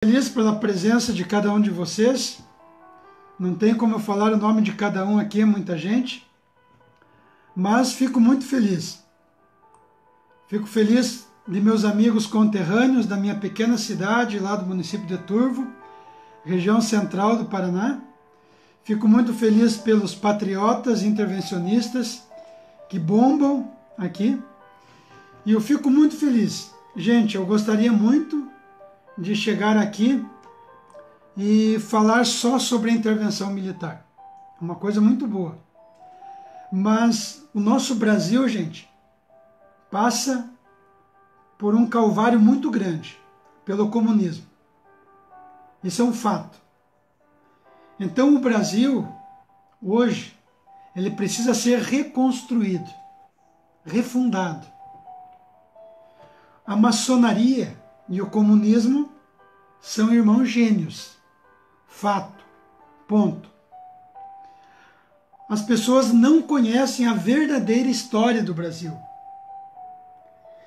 Feliz pela presença de cada um de vocês. Não tem como eu falar o nome de cada um aqui, é muita gente, mas fico muito feliz. Fico feliz de meus amigos conterrâneos da minha pequena cidade, lá do município de Turvo, região central do Paraná. Fico muito feliz pelos patriotas intervencionistas que bombam aqui. E eu fico muito feliz. Gente, eu gostaria muito de chegar aqui e falar só sobre a intervenção militar. Uma coisa muito boa. Mas o nosso Brasil, gente, passa por um calvário muito grande pelo comunismo. Isso é um fato. Então o Brasil, hoje, ele precisa ser reconstruído, refundado. A maçonaria e o comunismo são irmãos gêmeos. Fato. Ponto. As pessoas não conhecem a verdadeira história do Brasil.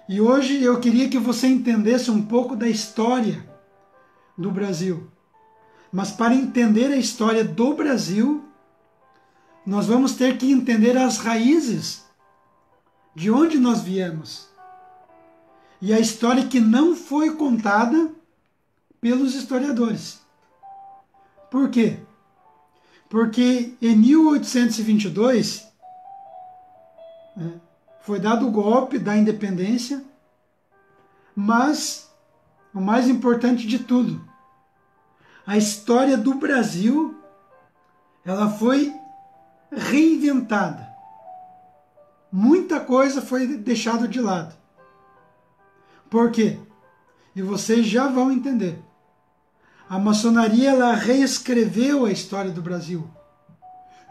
E hoje eu queria que você entendesse um pouco da história do Brasil. Mas para entender a história do Brasil, nós vamos ter que entender as raízes de onde nós viemos. E a história que não foi contada pelos historiadores. Por quê? Porque em 1822 foi dado o golpe da independência, mas o mais importante de tudo, a história do Brasil, ela foi reinventada. Muita coisa foi deixada de lado. Por quê? E vocês já vão entender. A maçonaria, ela reescreveu a história do Brasil,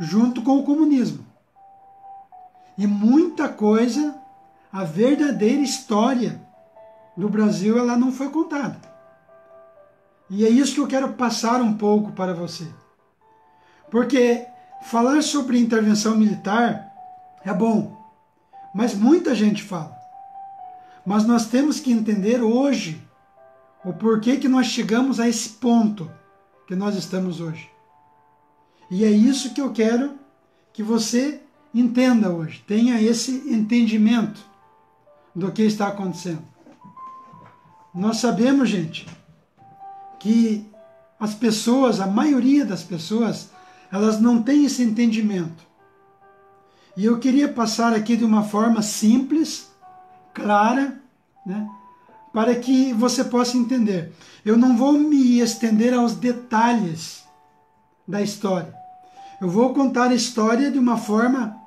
junto com o comunismo. E muita coisa, a verdadeira história do Brasil, ela não foi contada. E é isso que eu quero passar um pouco para você. Porque falar sobre intervenção militar é bom, mas muita gente fala. Mas nós temos que entender hoje o porquê que nós chegamos a esse ponto que nós estamos hoje. E é isso que eu quero que você entenda hoje, tenha esse entendimento do que está acontecendo. Nós sabemos, gente, que as pessoas, a maioria das pessoas, elas não têm esse entendimento. E eu queria passar aqui de uma forma simples, clara, né, para que você possa entender. Eu não vou me estender aos detalhes da história. Eu vou contar a história de uma forma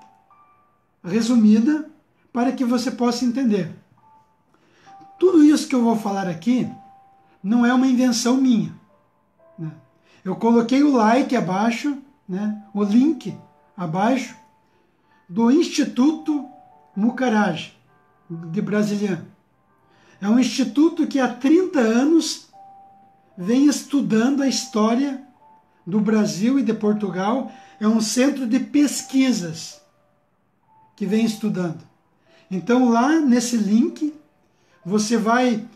resumida para que você possa entender. Tudo isso que eu vou falar aqui não é uma invenção minha, né? Eu coloquei o like abaixo, né, o link abaixo do Instituto Mucarage de Brasília. É um instituto que há 30 anos vem estudando a história do Brasil e de Portugal. É um centro de pesquisas que vem estudando. Então lá nesse link você vai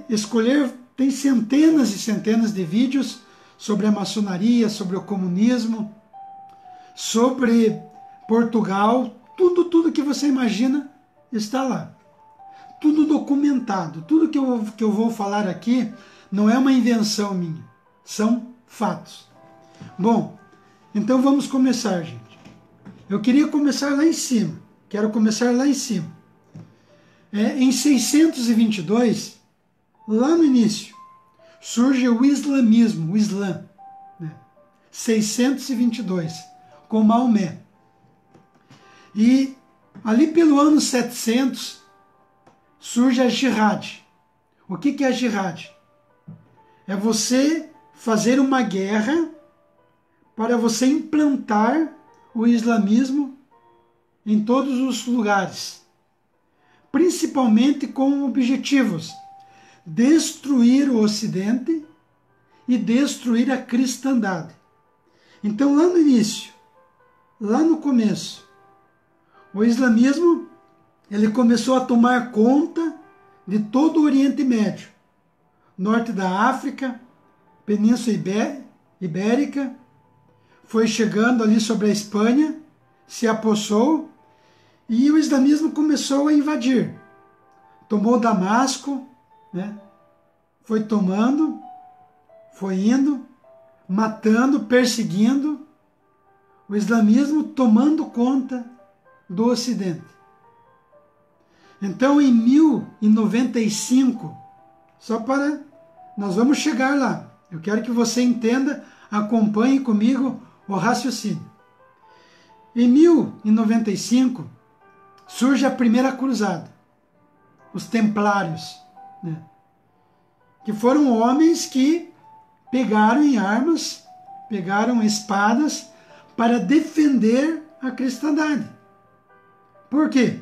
escolher, tem centenas e centenas de vídeos sobre a maçonaria, sobre o comunismo, sobre Portugal, tudo que você imagina está lá. Tudo documentado. Tudo que eu vou falar aqui não é uma invenção minha. São fatos. Bom, então vamos começar, gente. Eu queria começar lá em cima. Quero começar lá em cima. Em 622, lá no início, surge o islamismo, o Islã. 622, com Maomé. E ali pelo ano 700, surge a jihad. O que é a jihad? É você fazer uma guerra para você implantar o islamismo em todos os lugares. Principalmente com objetivos: destruir o Ocidente e destruir a cristandade. Então lá no início, lá no começo, o islamismo ele começou a tomar conta de todo o Oriente Médio, norte da África, Península Ibérica, foi chegando ali sobre a Espanha, se apossou e o islamismo começou a invadir. Tomou Damasco, né? Foi tomando, foi indo, matando, perseguindo, o islamismo tomando conta do Ocidente. Então, em 1095, nós vamos chegar lá. Eu quero que você entenda, acompanhe comigo o raciocínio. Em 1095, surge a primeira cruzada, os templários, né? Que foram homens que pegaram em armas, pegaram espadas para defender a cristandade. Por quê?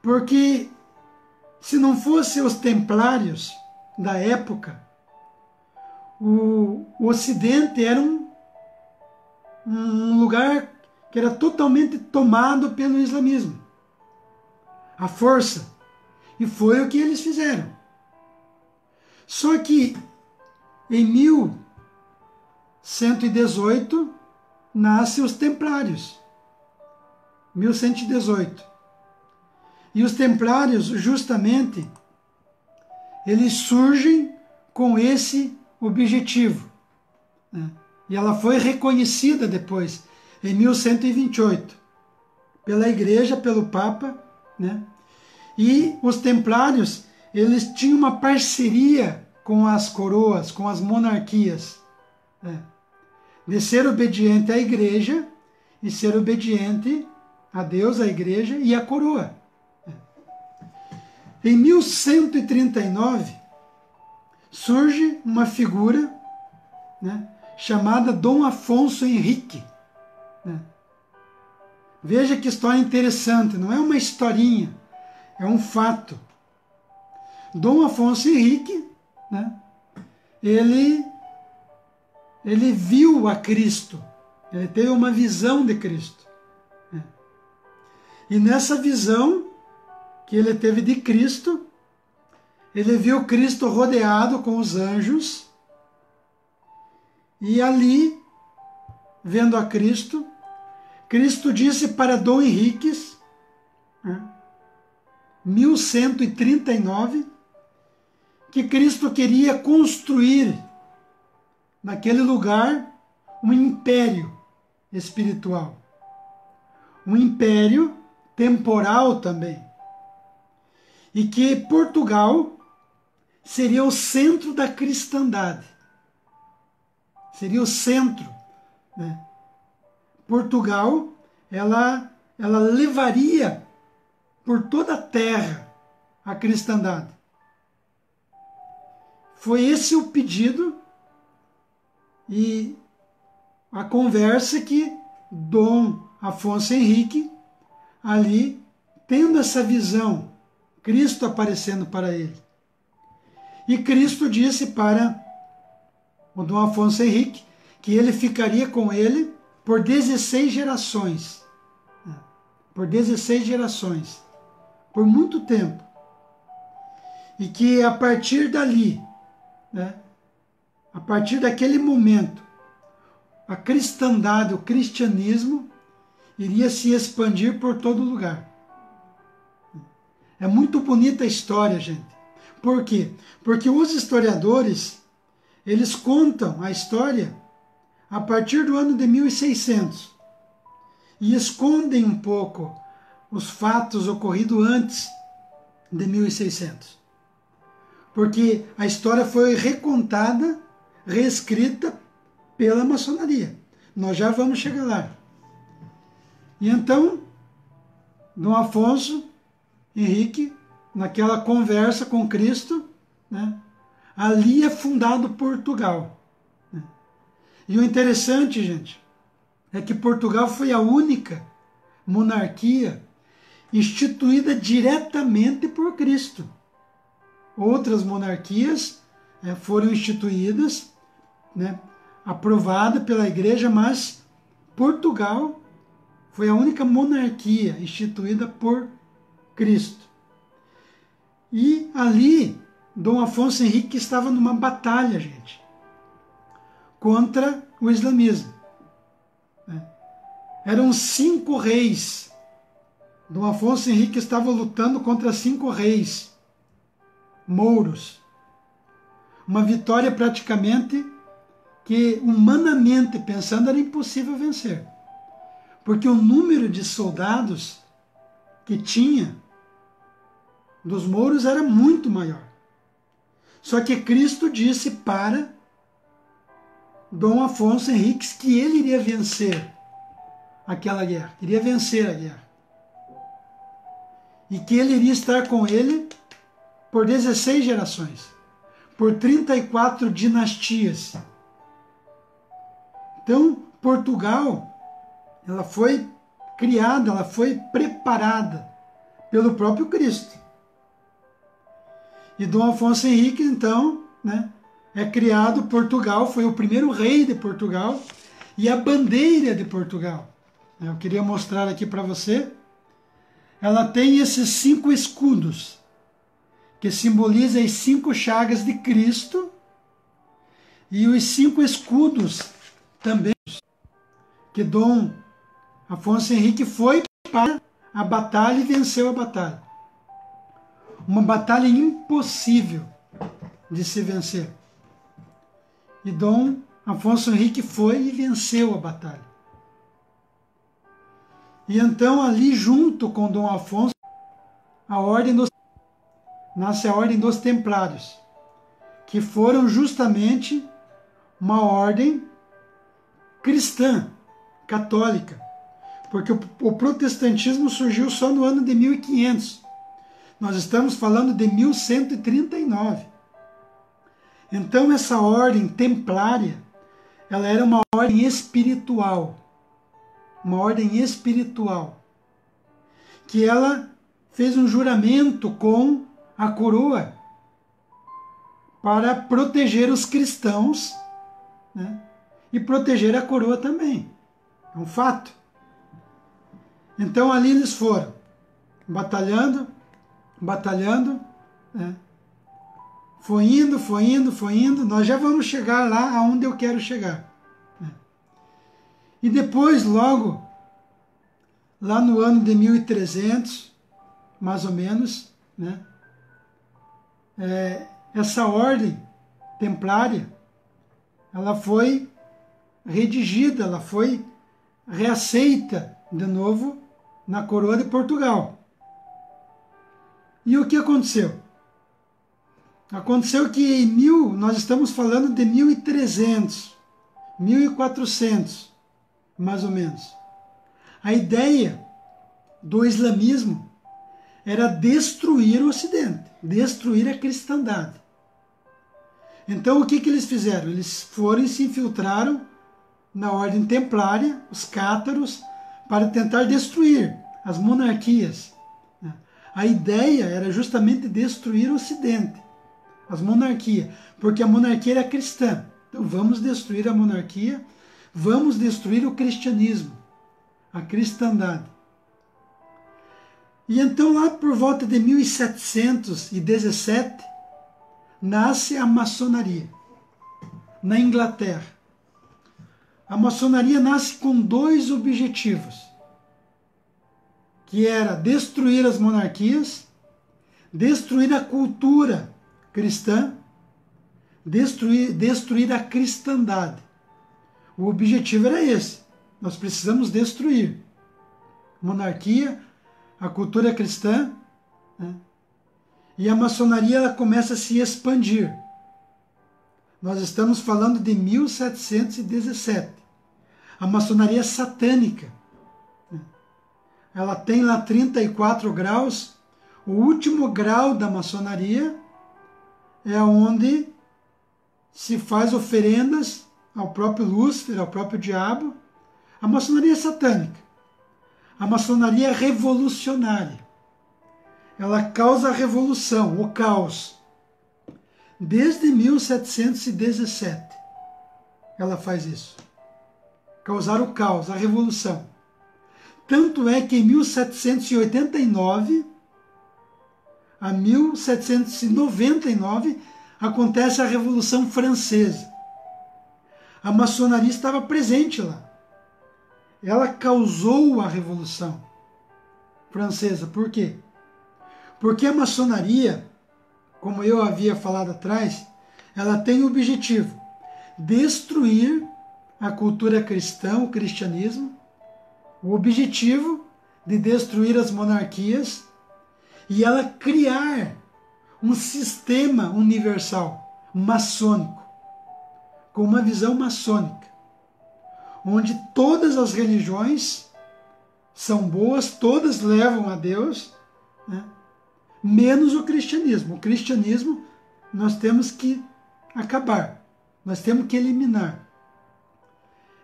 Porque se não fossem os templários da época, o Ocidente era um lugar que era totalmente tomado pelo islamismo. A força. E foi o que eles fizeram. Só que em 1118 nascem os templários. 1118. E os templários, justamente, eles surgem com esse objetivo, né? E ela foi reconhecida depois, em 1128, pela Igreja, pelo Papa, né? E os templários, eles tinham uma parceria com as coroas, com as monarquias, né? De ser obediente à Igreja e ser obediente a Deus, à Igreja e à coroa. Em 1139, surge uma figura, né, chamada Dom Afonso Henrique. Né? Veja que história interessante, não é uma historinha, é um fato. Dom Afonso Henrique, né, ele viu a Cristo, ele teve uma visão de Cristo. Né? E nessa visão que ele teve de Cristo, ele viu Cristo rodeado com os anjos, e ali, vendo a Cristo, Cristo disse para Dom Henriques, 1139, que Cristo queria construir naquele lugar um império espiritual, um império temporal também, e que Portugal seria o centro da cristandade, seria o centro, né? Portugal, ela levaria por toda a terra a cristandade. Foi esse o pedido e a conversa que Dom Afonso Henrique, ali, tendo essa visão, Cristo aparecendo para ele. E Cristo disse para o Dom Afonso Henrique que ele ficaria com ele por 16 gerações. Por 16 gerações. Por muito tempo. E que a partir dali, né, a partir daquele momento, a cristandade, o cristianismo, iria se expandir por todo lugar. É muito bonita a história, gente. Por quê? Porque os historiadores, eles contam a história a partir do ano de 1600 e escondem um pouco os fatos ocorridos antes de 1600. Porque a história foi recontada, reescrita pela maçonaria. Nós já vamos chegar lá. E então, Dom Afonso Henrique, naquela conversa com Cristo, né, ali é fundado Portugal. Né? E o interessante, gente, é que Portugal foi a única monarquia instituída diretamente por Cristo. Outras monarquias foram instituídas, né, aprovadas pela Igreja, mas Portugal foi a única monarquia instituída por Cristo. E ali, Dom Afonso Henrique estava numa batalha, gente, contra o islamismo. Eram 5 reis. Dom Afonso Henrique estava lutando contra 5 reis mouros. Uma vitória praticamente que, humanamente pensando, era impossível vencer. Porque o número de soldados que tinha dos mouros era muito maior. Só que Cristo disse para Dom Afonso Henriques que ele iria vencer aquela guerra, iria vencer a guerra. E que ele iria estar com ele por 16 gerações, por 34 dinastias. Então, Portugal, ela foi criada, ela foi preparada pelo próprio Cristo. E Dom Afonso Henrique, então, é criado Portugal, foi o primeiro rei de Portugal e a bandeira de Portugal. Eu queria mostrar aqui para você. Ela tem esses 5 escudos, que simbolizam as 5 chagas de Cristo, e os 5 escudos também que Dom Afonso Henrique foi para a batalha e venceu a batalha. Uma batalha impossível de se vencer. E Dom Afonso Henrique foi e venceu a batalha. E então ali junto com Dom Afonso, nasce a Ordem dos Templários, que foram justamente uma ordem cristã, católica, porque o protestantismo surgiu só no ano de 1500. Nós estamos falando de 1139. Então essa ordem templária, ela era uma ordem espiritual. Uma ordem espiritual. Que ela fez um juramento com a coroa para proteger os cristãos, e proteger a coroa também. É um fato. Então ali eles foram batalhando, foi indo, nós já vamos chegar lá aonde eu quero chegar. E depois, logo, lá no ano de 1300, mais ou menos, essa ordem templária, ela foi redigida, ela foi reaceita de novo na coroa de Portugal. E o que aconteceu? Aconteceu que nós estamos falando de 1300, 1400, mais ou menos. A ideia do islamismo era destruir o Ocidente, destruir a cristandade. Então o que eles fizeram? Eles foram e se infiltraram na ordem templária, os cátaros, para tentar destruir as monarquias. A ideia era justamente destruir o Ocidente, as monarquias, porque a monarquia era cristã. Então vamos destruir a monarquia, vamos destruir o cristianismo, a cristandade. E então lá por volta de 1717, nasce a maçonaria, na Inglaterra. A maçonaria nasce com 2 objetivos, que era destruir as monarquias, destruir a cultura cristã, destruir a cristandade. O objetivo era esse. Nós precisamos destruir a monarquia, a cultura cristã, e a maçonaria ela começa a se expandir. Nós estamos falando de 1717. A maçonaria satânica. Ela tem lá 34 graus. O último grau da maçonaria é onde se faz oferendas ao próprio Lúcifer, ao próprio diabo. A maçonaria é satânica. A maçonaria é revolucionária. Ela causa a revolução, o caos. Desde 1717 ela faz isso. Causar o caos, a revolução. Tanto é que em 1789 a 1799, acontece a Revolução Francesa. A maçonaria estava presente lá. Ela causou a Revolução Francesa. Por quê? Porque a maçonaria, como eu havia falado atrás, ela tem o objetivo de destruir a cultura cristã, o cristianismo, o objetivo de destruir as monarquias e ela criar um sistema universal maçônico, com uma visão maçônica, onde todas as religiões são boas, todas levam a Deus, né? Menos o cristianismo. O cristianismo nós temos que acabar, nós temos que eliminar.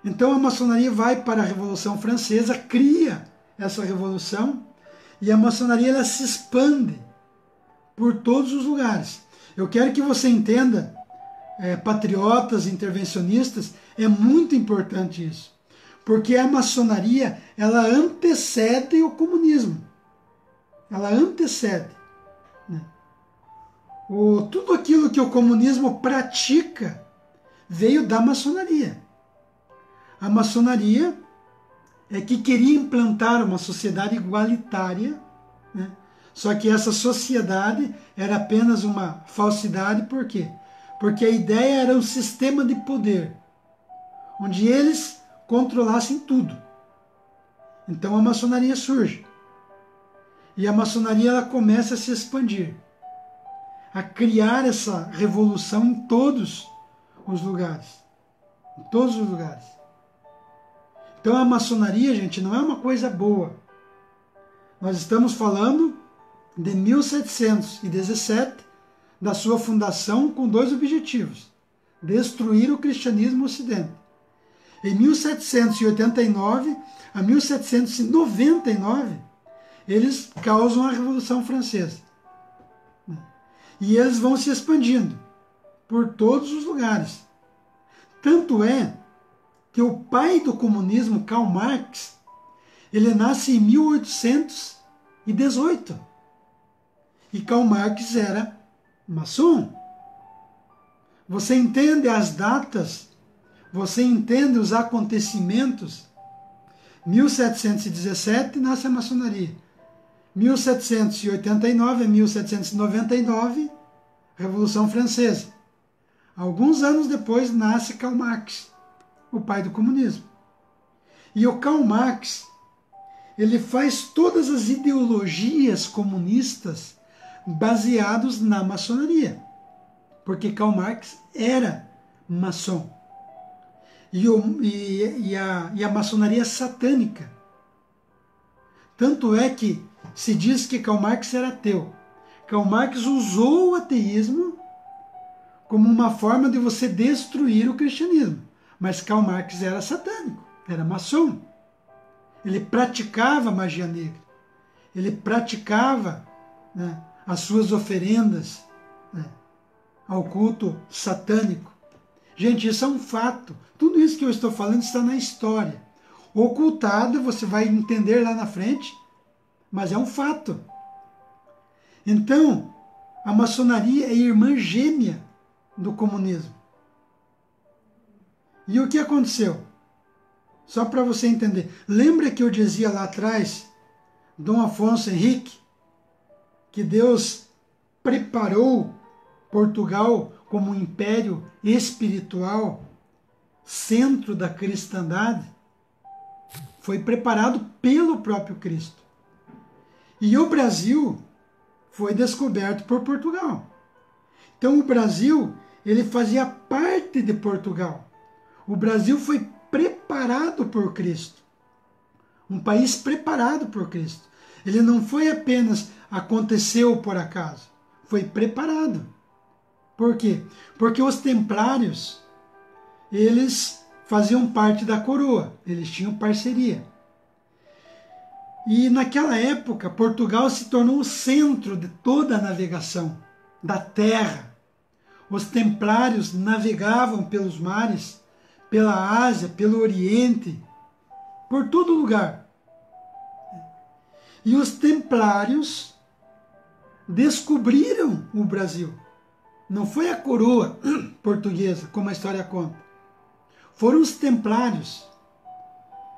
Então a maçonaria vai para a Revolução Francesa, cria essa revolução, e a maçonaria ela se expande por todos os lugares. Eu quero que você entenda, patriotas, intervencionistas, é muito importante isso. Porque a maçonaria, ela antecede o comunismo. Ela antecede. Né? Tudo aquilo que o comunismo pratica veio da maçonaria. A maçonaria é que queria implantar uma sociedade igualitária, né? Só que essa sociedade era apenas uma falsidade, por quê? Porque a ideia era um sistema de poder, onde eles controlassem tudo. Então a maçonaria surge. E a maçonaria ela começa a se expandir, a criar essa revolução em todos os lugares. Em todos os lugares. Então a maçonaria, gente, não é uma coisa boa. Nós estamos falando de 1717, da sua fundação, com dois objetivos: destruir o cristianismo no Ocidente. Em 1789 a 1799, eles causam a Revolução Francesa. E eles vão se expandindo por todos os lugares. Tanto é que o pai do comunismo, Karl Marx, ele nasce em 1818. E Karl Marx era maçom. Você entende as datas? Você entende os acontecimentos? 1717 nasce a maçonaria. 1789 a 1799, Revolução Francesa. Alguns anos depois nasce Karl Marx, o pai do comunismo. E o Karl Marx, ele faz todas as ideologias comunistas baseados na maçonaria, porque Karl Marx era maçom. E a maçonaria é satânica. Tanto é que se diz que Karl Marx era ateu. Karl Marx usou o ateísmo como uma forma de você destruir o cristianismo. Mas Karl Marx era satânico, era maçom. Ele praticava magia negra. Ele praticava, né, as suas oferendas, né, ao culto satânico. Gente, isso é um fato. Tudo isso que eu estou falando está na história. Ocultado, você vai entender lá na frente, mas é um fato. Então, a maçonaria é irmã gêmea do comunismo. E o que aconteceu? Só para você entender. Lembra que eu dizia lá atrás, Dom Afonso Henrique, que Deus preparou Portugal como um império espiritual, centro da cristandade? Foi preparado pelo próprio Cristo. E o Brasil foi descoberto por Portugal. Então o Brasil, ele fazia parte de Portugal. O Brasil foi preparado por Cristo. Um país preparado por Cristo. Ele não foi apenas aconteceu por acaso. Foi preparado. Por quê? Porque os templários, eles faziam parte da coroa. Eles tinham parceria. E naquela época, Portugal se tornou o centro de toda a navegação da terra. Os templários navegavam pelos mares, pela Ásia, pelo Oriente, por todo lugar. E os templários descobriram o Brasil. Não foi a coroa portuguesa, como a história conta. Foram os templários.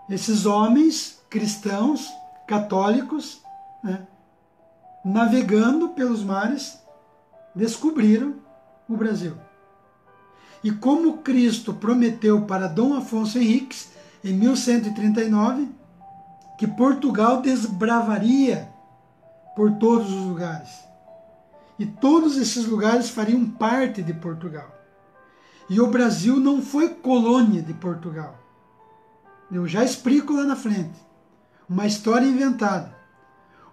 Esses homens cristãos, católicos, né, navegando pelos mares, descobriram o Brasil. E como Cristo prometeu para Dom Afonso Henriques, em 1139, que Portugal desbravaria por todos os lugares. E todos esses lugares fariam parte de Portugal. E o Brasil não foi colônia de Portugal. Eu já explico lá na frente. Uma história inventada.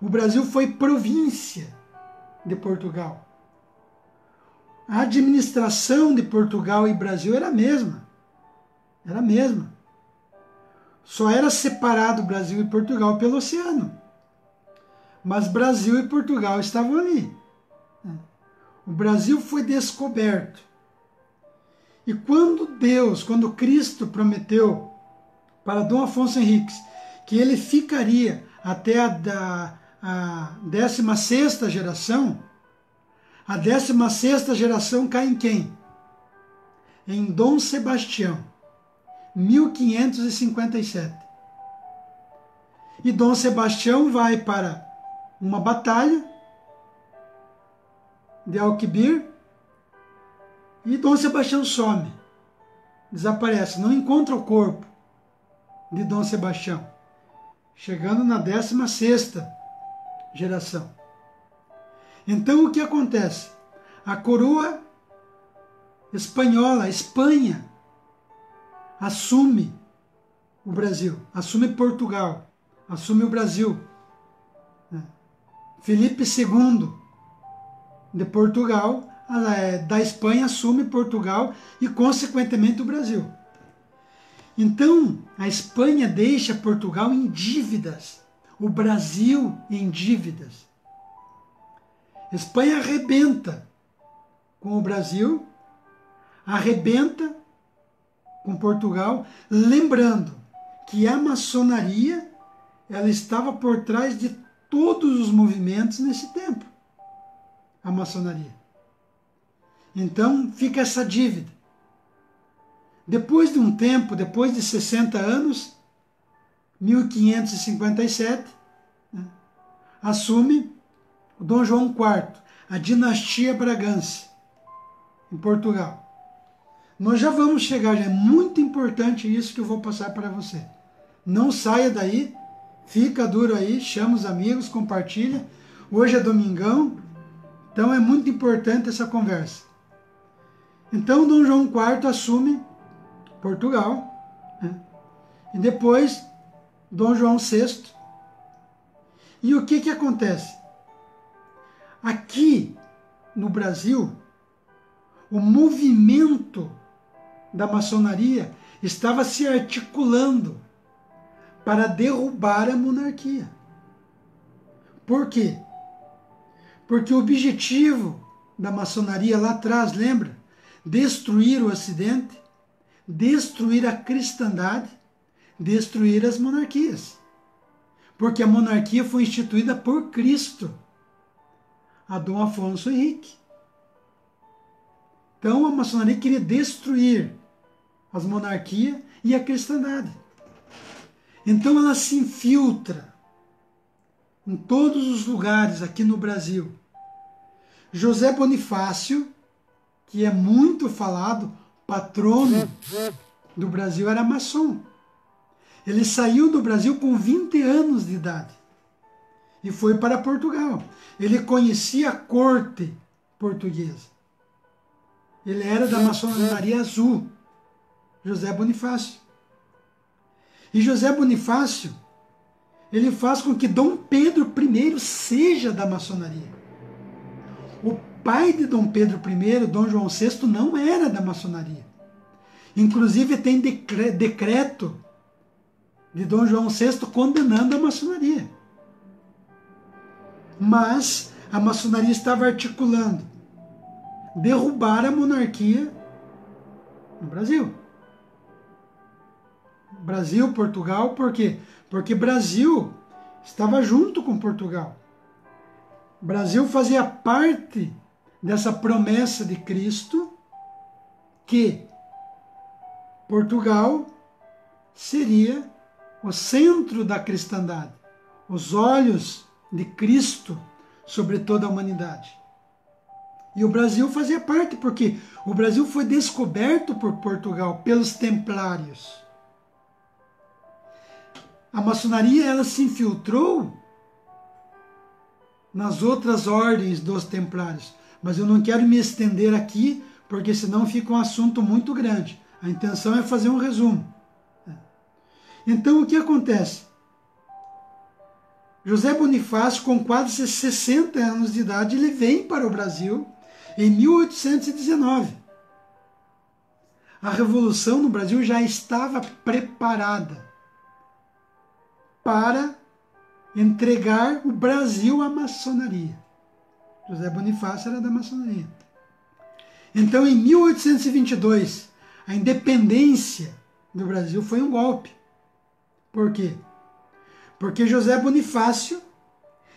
O Brasil foi província de Portugal. A administração de Portugal e Brasil era a mesma. Era a mesma. Só era separado Brasil e Portugal pelo oceano. Mas Brasil e Portugal estavam ali. O Brasil foi descoberto. E quando Cristo prometeu para Dom Afonso Henriques que ele ficaria até a 16ª geração, a 16ª geração cai em quem? Em Dom Sebastião, 1557. E Dom Sebastião vai para uma batalha de Alquibir e Dom Sebastião some, desaparece, não encontra o corpo de Dom Sebastião, chegando na 16ª geração. Então o que acontece? A coroa espanhola, a Espanha, assume o Brasil, assume Portugal, assume o Brasil. Felipe II de Portugal, da Espanha, assume Portugal e, consequentemente, o Brasil. Então, a Espanha deixa Portugal em dívidas, o Brasil em dívidas. A Espanha arrebenta com o Brasil, arrebenta com Portugal, lembrando que a maçonaria ela estava por trás de todos os movimentos nesse tempo. A maçonaria. Então fica essa dívida. Depois de um tempo, depois de 60 anos, 1557, assume o Dom João IV, a dinastia Bragança, em Portugal. Nós já vamos chegar, já é muito importante isso que eu vou passar para você. Não saia daí, fica duro aí, chama os amigos, compartilha. Hoje é domingão, então é muito importante essa conversa. Então Dom João IV assume Portugal, né? E depois Dom João VI. E o que acontece? Aqui no Brasil, o movimento da maçonaria estava se articulando para derrubar a monarquia. Por quê? Porque o objetivo da maçonaria lá atrás, lembra? Destruir o Ocidente, destruir a cristandade, destruir as monarquias. Porque a monarquia foi instituída por Cristo, a Dom Afonso Henrique. Então a maçonaria queria destruir as monarquias e a cristandade. Então ela se infiltra em todos os lugares aqui no Brasil. José Bonifácio, que é muito falado, patrono do Brasil, era maçom. Ele saiu do Brasil com 20 anos de idade e foi para Portugal. Ele conhecia a corte portuguesa. Ele era da maçonaria azul, José Bonifácio. E José Bonifácio, ele faz com que Dom Pedro I seja da maçonaria. O pai de Dom Pedro I, Dom João VI, não era da maçonaria. Inclusive tem decreto de Dom João VI condenando a maçonaria. Mas a maçonaria estava articulando derrubar a monarquia no Brasil. Brasil, Portugal, por quê? Porque Brasil estava junto com Portugal. O Brasil fazia parte dessa promessa de Cristo que Portugal seria o centro da cristandade, os olhos de Cristo sobre toda a humanidade. E o Brasil fazia parte, porque o Brasil foi descoberto por Portugal, pelos templários. A maçonaria, ela se infiltrou nas outras ordens dos templários, mas eu não quero me estender aqui, porque senão fica um assunto muito grande. A intenção é fazer um resumo. Então, o que acontece? José Bonifácio, com quase 60 anos de idade, ele vem para o Brasil em 1819. A Revolução no Brasil já estava preparada para entregar o Brasil à maçonaria. José Bonifácio era da maçonaria. Então, em 1822, a independência do Brasil foi um golpe. Por quê? Porque José Bonifácio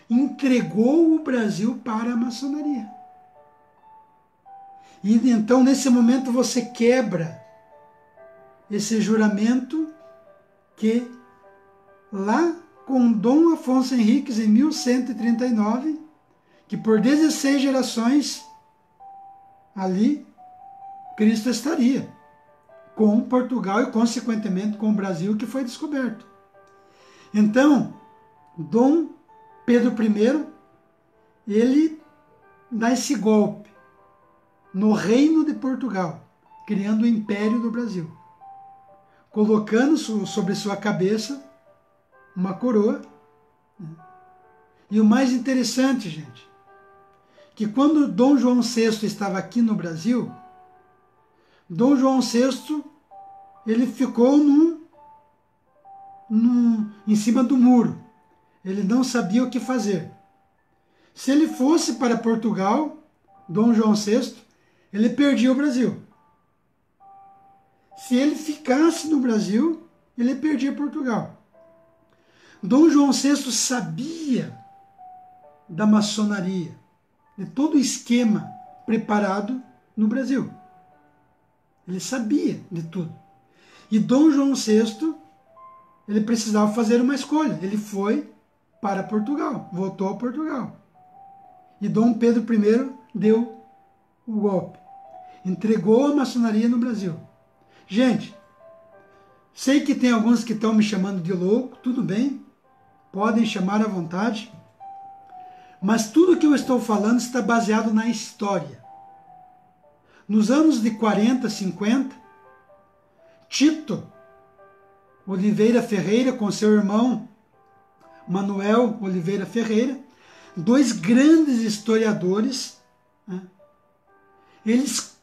entregou o Brasil para a maçonaria. E então, nesse momento, você quebra esse juramento que lá com Dom Afonso Henriques, em 1139, que por 16 gerações ali Cristo estaria com Portugal e, consequentemente, com o Brasil, que foi descoberto. Então, Dom Pedro I, ele dá esse golpe no reino de Portugal, criando o Império do Brasil, colocando sobre sua cabeça uma coroa. E o mais interessante, gente, que quando Dom João VI estava aqui no Brasil, Dom João VI, ele ficou em cima do muro. Ele não sabia o que fazer. Se ele fosse para Portugal, Dom João VI, ele perdia o Brasil. Se ele ficasse no Brasil, ele perdia Portugal. Dom João VI sabia da maçonaria, de todo o esquema preparado no Brasil. Ele sabia de tudo. E Dom João VI, ele precisava fazer uma escolha. Ele foi para Portugal, voltou a Portugal. E Dom Pedro I deu o golpe. Entregou a maçonaria no Brasil. Gente, sei que tem alguns que estão me chamando de louco, tudo bem, podem chamar à vontade, mas tudo que eu estou falando está baseado na história. Nos anos de 40, 50, Tito Oliveira Ferreira, com seu irmão Manuel Oliveira Ferreira, dois grandes historiadores, né? Eles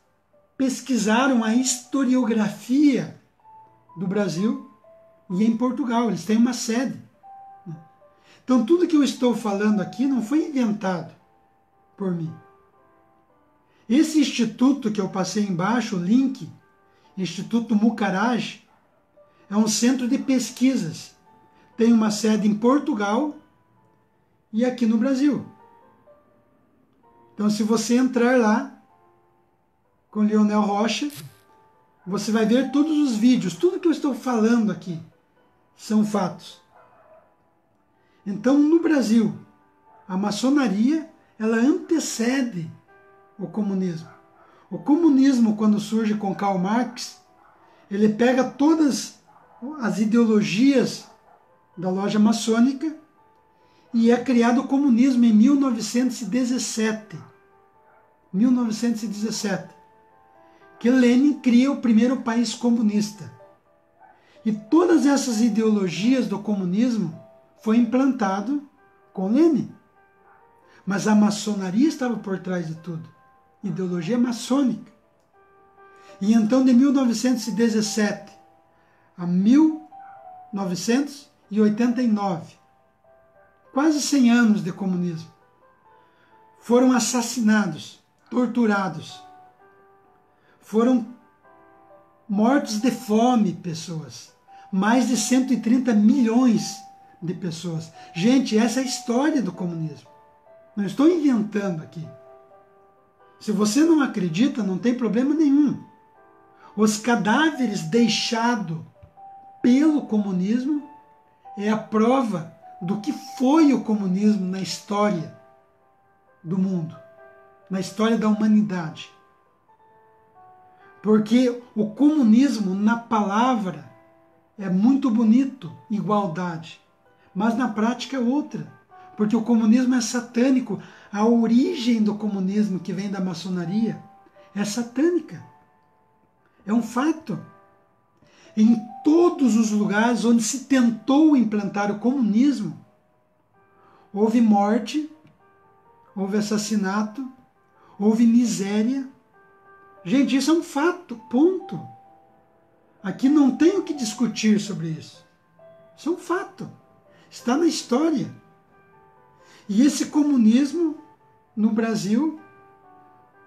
pesquisaram a historiografia do Brasil e em Portugal, eles têm uma sede. Então, tudo que eu estou falando aqui não foi inventado por mim. Esse instituto que eu passei embaixo, o link, Instituto Mucaraj, é um centro de pesquisas. Tem uma sede em Portugal e aqui no Brasil. Então, se você entrar lá com Leonel Rocha, você vai ver todos os vídeos, tudo que eu estou falando aqui são fatos. Então, no Brasil, a maçonaria, ela antecede o comunismo. O comunismo, quando surge com Karl Marx, ele pega todas as ideologias da loja maçônica e é criado o comunismo em 1917. 1917. Que Lenin cria o primeiro país comunista. E todas essas ideologias do comunismo foi implantado com Lenin. Mas a maçonaria estava por trás de tudo. Ideologia maçônica. E então, de 1917 a 1989, quase 100 anos de comunismo, foram assassinados, torturados, foram mortos de fome pessoas, mais de 130 milhões de pessoas. Gente, essa é a história do comunismo. Não estou inventando aqui. Se você não acredita, não tem problema nenhum. Os cadáveres deixados pelo comunismo é a prova do que foi o comunismo na história do mundo, na história da humanidade. Porque o comunismo, na palavra, é muito bonito, igualdade, mas na prática é outra. Porque o comunismo é satânico. A origem do comunismo, que vem da maçonaria, é satânica. É um fato. Em todos os lugares onde se tentou implantar o comunismo, houve morte, houve assassinato, houve miséria. Gente, isso é um fato, ponto. Aqui não tem o que discutir sobre isso. Isso é um fato. Está na história. E esse comunismo no Brasil,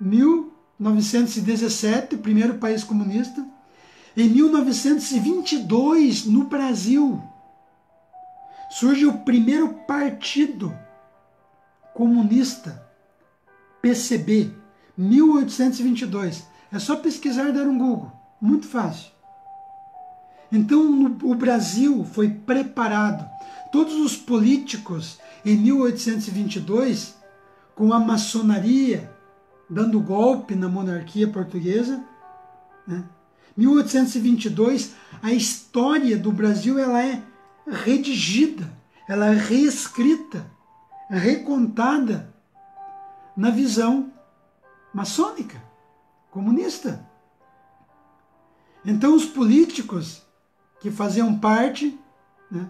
1917, o primeiro país comunista. Em 1922, no Brasil, surge o primeiro partido comunista, PCB, 1822. É só pesquisar e dar um Google, muito fácil. Então, o Brasil foi preparado. Todos os políticos, em 1822, com a maçonaria, dando golpe na monarquia portuguesa, né? 1822, a história do Brasil ela é redigida, ela é reescrita, é recontada na visão maçônica, comunista. Então os políticos que faziam parte, né,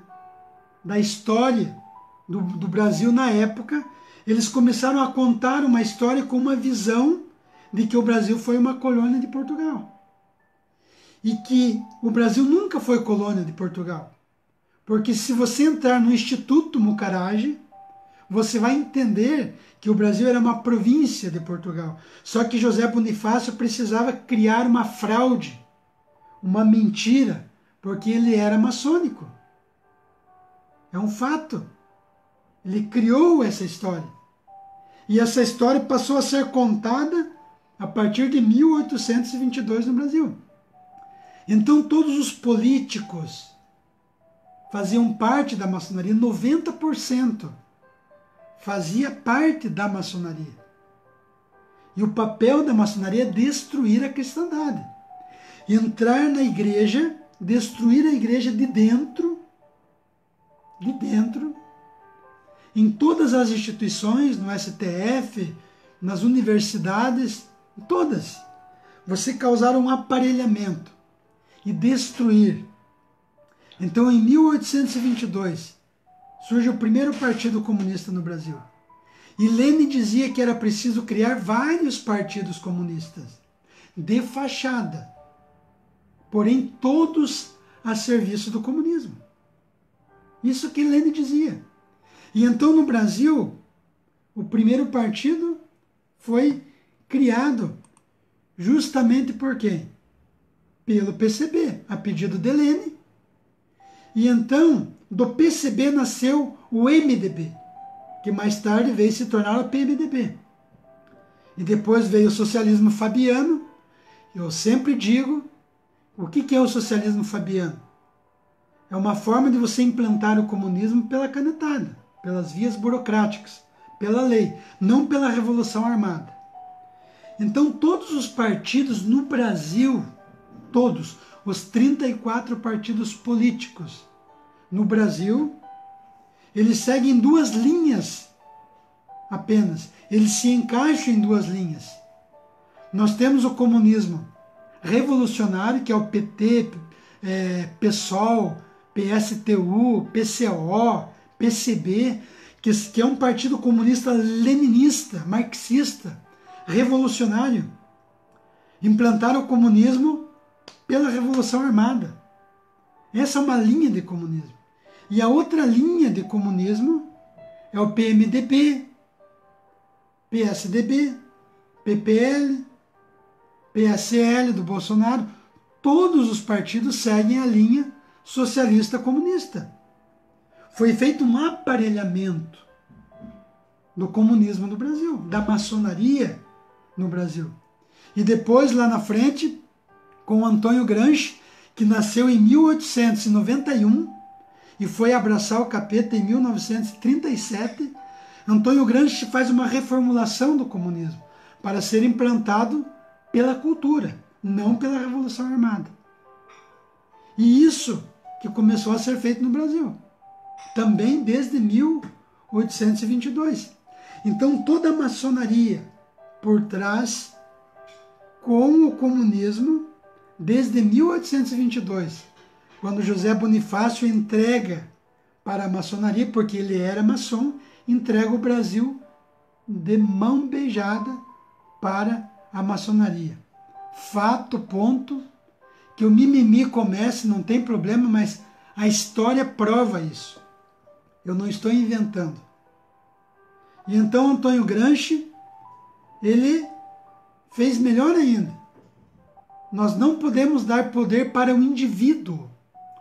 da história do Brasil na época, eles começaram a contar uma história com uma visão de que o Brasil foi uma colônia de Portugal. E que o Brasil nunca foi colônia de Portugal. Porque se você entrar no Instituto Mucarage, você vai entender que o Brasil era uma província de Portugal. Só que José Bonifácio precisava criar uma fraude, uma mentira, porque ele era maçônico. É um fato. Ele criou essa história. E essa história passou a ser contada a partir de 1822 no Brasil. Então todos os políticos faziam parte da maçonaria, 90% fazia parte da maçonaria. E o papel da maçonaria é destruir a cristandade. Entrar na igreja, destruir a igreja de dentro, em todas as instituições, no STF, nas universidades, todas. Você causar um aparelhamento e destruir. Então, em 1822, surge o primeiro partido comunista no Brasil. E Lênin dizia que era preciso criar vários partidos comunistas, de fachada, porém todos a serviço do comunismo. Isso que Lênin dizia. E então, no Brasil, o primeiro partido foi criado justamente por quem? Pelo PCB, a pedido de Lênin. E então, do PCB nasceu o MDB, que mais tarde veio se tornar o PMDB. E depois veio o socialismo fabiano. Eu sempre digo, o que é o socialismo fabiano? É uma forma de você implantar o comunismo pela canetada, pelas vias burocráticas, pela lei, não pela revolução armada. Então todos os partidos no Brasil, todos, os 34 partidos políticos no Brasil, eles seguem duas linhas apenas. Eles se encaixam em duas linhas. Nós temos o comunismo revolucionário, que é o PT, PSOL, PSTU, PCO, PCB, que é um partido comunista leninista, marxista, revolucionário. Implantaram o comunismo pela Revolução Armada. Essa é uma linha de comunismo. E a outra linha de comunismo é o PMDB, PSDB, PPL, PSL do Bolsonaro. Todos os partidos seguem a linha socialista comunista. Foi feito um aparelhamento do comunismo no Brasil, da maçonaria no Brasil. E depois, lá na frente, com Antônio Gramsci, que nasceu em 1891 e foi abraçar o capeta em 1937, Antônio Gramsci faz uma reformulação do comunismo para ser implantado pela cultura, não pela Revolução Armada. E isso que começou a ser feito no Brasil, também desde 1822. Então toda a maçonaria por trás com o comunismo desde 1822, quando José Bonifácio entrega para a maçonaria, porque ele era maçom, entrega o Brasil de mão beijada para a maçonaria. Fato, ponto, que o mimimi comece, não tem problema, mas a história prova isso. Eu não estou inventando. E então Antônio Gramsci, ele fez melhor ainda. Nós não podemos dar poder para o indivíduo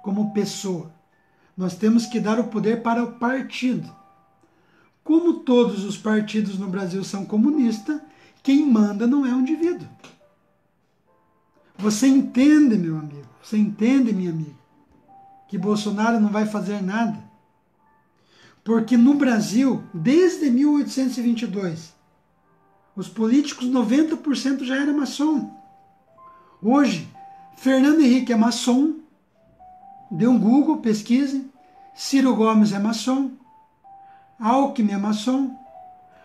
como pessoa. Nós temos que dar o poder para o partido. Como todos os partidos no Brasil são comunistas, quem manda não é o indivíduo. Você entende, meu amigo? Você entende, minha amiga? Que Bolsonaro não vai fazer nada? Porque no Brasil, desde 1822, os políticos, 90% já era maçom. Hoje, Fernando Henrique é maçom. Dê um Google, pesquise. Ciro Gomes é maçom. Alckmin é maçom.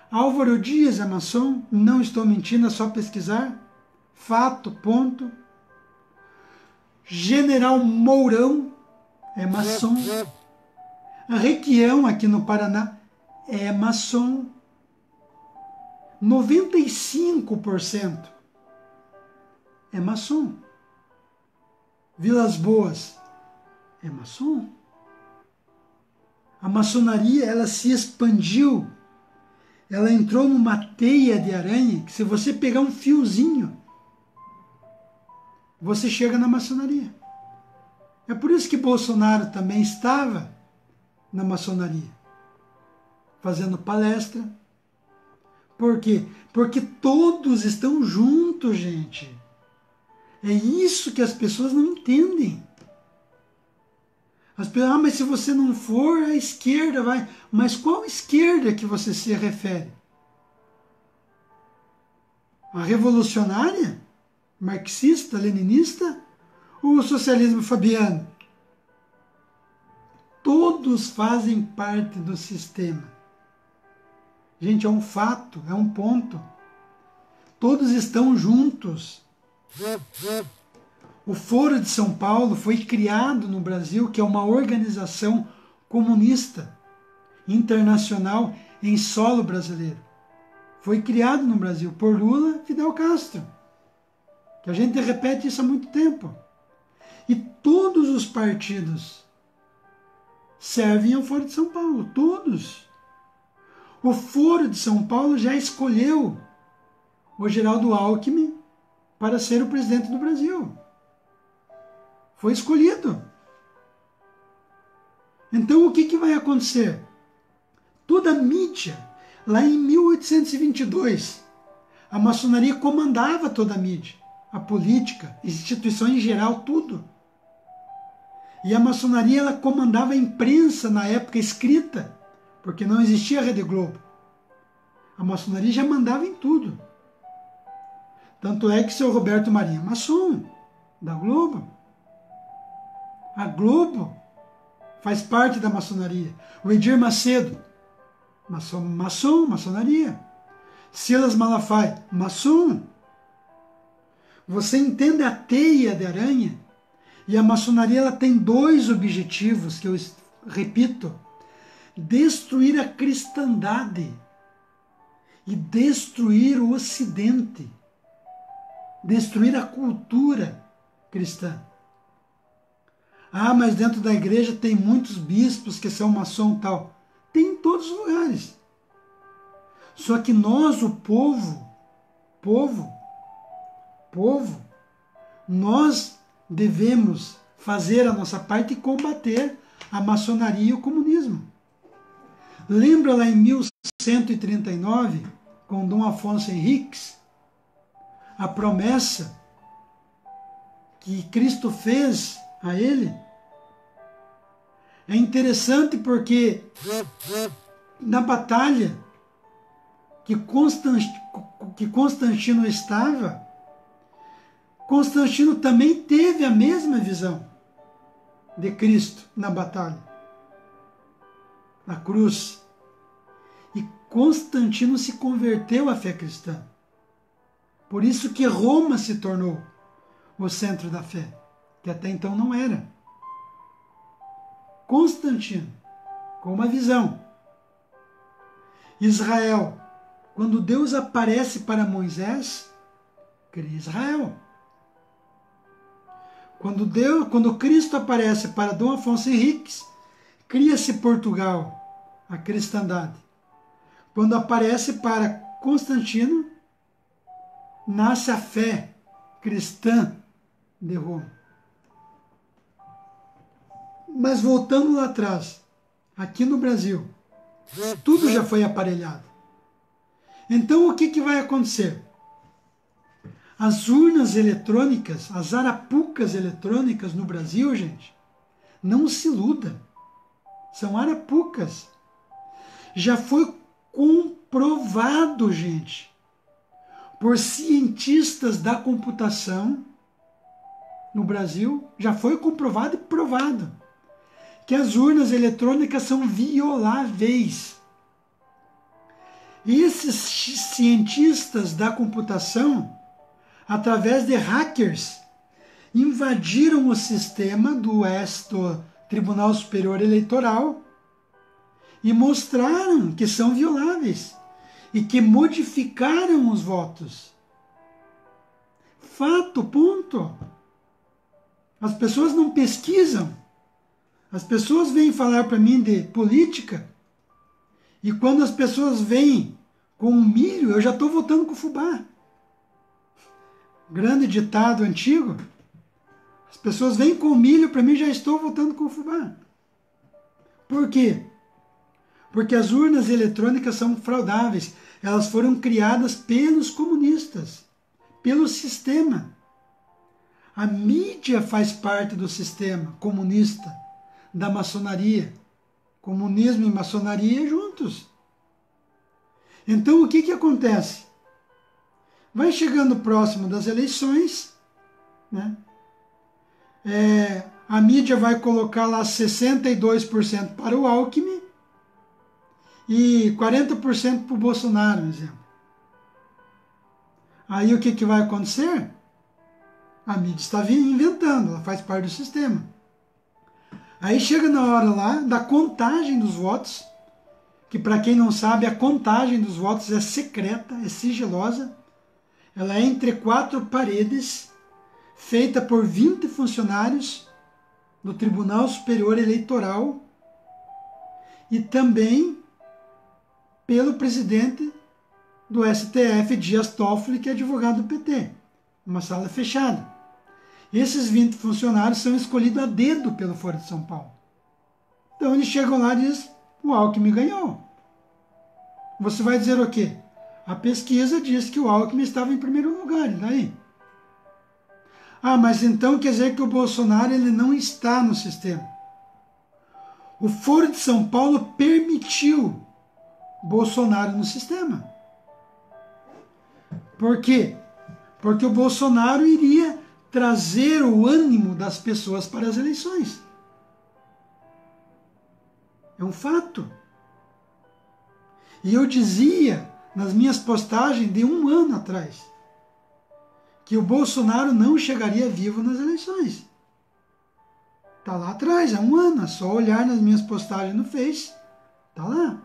Álvaro Dias é maçom. Não estou mentindo, é só pesquisar. Fato, ponto. General Mourão é maçom. Requião, aqui no Paraná, é maçom. 95% é maçom. Vilas Boas é maçom. A maçonaria, ela se expandiu. Ela entrou numa teia de aranha que, se você pegar um fiozinho, você chega na maçonaria. É por isso que Bolsonaro também estava na maçonaria, fazendo palestra. Por quê? Porque todos estão juntos, gente. É isso que as pessoas não entendem. As pessoas, mas se você não for, a esquerda vai. Mas qual esquerda que você se refere? A revolucionária? Marxista, leninista? Ou o socialismo fabiano? Todos fazem parte do sistema. Gente, é um fato, é um ponto. Todos estão juntos. O Foro de São Paulo foi criado no Brasil, que é uma organização comunista internacional em solo brasileiro. Foi criado no Brasil por Lula e Fidel Castro. Que a gente repete isso há muito tempo. E todos os partidos servem ao Foro de São Paulo, todos. O Foro de São Paulo já escolheu o Geraldo Alckmin para ser o presidente do Brasil. Foi escolhido. Então o que vai acontecer? Toda a mídia, lá em 1822, a maçonaria comandava toda a mídia, a política, instituições em geral, tudo. E a maçonaria, ela comandava a imprensa na época escrita, porque não existia a Rede Globo. A maçonaria já mandava em tudo. Tanto é que seu Roberto Marinho é maçom da Globo. A Globo faz parte da maçonaria. O Edir Macedo, maçonaria. Silas Malafaia, maçom. Você entende a teia de aranha? E a maçonaria, ela tem dois objetivos que eu repito: destruir a cristandade e destruir o Ocidente, destruir a cultura cristã. Ah, mas dentro da igreja tem muitos bispos que são maçom e tal. Tem em todos os lugares. Só que nós, o povo, nós devemos fazer a nossa parte e combater a maçonaria e o comunismo. Lembra lá em 1139, com Dom Afonso Henriques, a promessa que Cristo fez a ele? É interessante porque na batalha que Constantino estava, Constantino também teve a mesma visão de Cristo na batalha, na cruz. E Constantino se converteu à fé cristã. Por isso que Roma se tornou o centro da fé, que até então não era. Constantino, com uma visão. Israel, quando Deus aparece para Moisés, cria Israel. Quando Cristo aparece para Dom Afonso Henriques, cria-se Portugal, a cristandade. Quando aparece para Constantino, nasce a fé cristã de Roma. Mas voltando lá atrás, aqui no Brasil, tudo já foi aparelhado. Então o que vai acontecer? As urnas eletrônicas, as arapucas eletrônicas no Brasil, gente, não se iluda. São arapucas. Já foi comprovado, gente, por cientistas da computação no Brasil, já foi comprovado e provado que as urnas eletrônicas são violáveis. E esses cientistas da computação, através de hackers, invadiram o sistema do Tribunal Superior Eleitoral e mostraram que são violáveis e que modificaram os votos. Fato, ponto. As pessoas não pesquisam. As pessoas vêm falar para mim de política e quando as pessoas vêm com o milho, eu já estou votando com o fubá. Grande ditado antigo. As pessoas vêm com o milho, para mim já estou votando com o fubá. Por quê? Porque as urnas eletrônicas são fraudáveis. Elas foram criadas pelos comunistas, pelo sistema. A mídia faz parte do sistema comunista, da maçonaria. Comunismo e maçonaria juntos. Então o que acontece? Vai chegando próximo das eleições, né? A mídia vai colocar lá 62% para o Alckmin e 40% para o Bolsonaro, por exemplo. Aí o que vai acontecer? A mídia está inventando, ela faz parte do sistema. Aí chega na hora lá da contagem dos votos, que para quem não sabe, a contagem dos votos é secreta, é sigilosa. Ela é entre 4 paredes, feita por 20 funcionários do Tribunal Superior Eleitoral e também pelo presidente do STF, Dias Toffoli, que é advogado do PT. Uma sala fechada. Esses 20 funcionários são escolhidos a dedo pelo Foro de São Paulo. Então eles chegam lá e dizem, o Alckmin ganhou. Você vai dizer o quê? A pesquisa diz que o Alckmin estava em primeiro lugar, e daí? Ah, mas então quer dizer que o Bolsonaro ele não está no sistema. O Foro de São Paulo permitiu Bolsonaro no sistema. Por quê? Porque o Bolsonaro iria trazer o ânimo das pessoas para as eleições. É um fato. E eu dizia nas minhas postagens de 1 ano atrás que o Bolsonaro não chegaria vivo nas eleições. Está lá atrás, há 1 ano, é só olhar nas minhas postagens no Face, está lá.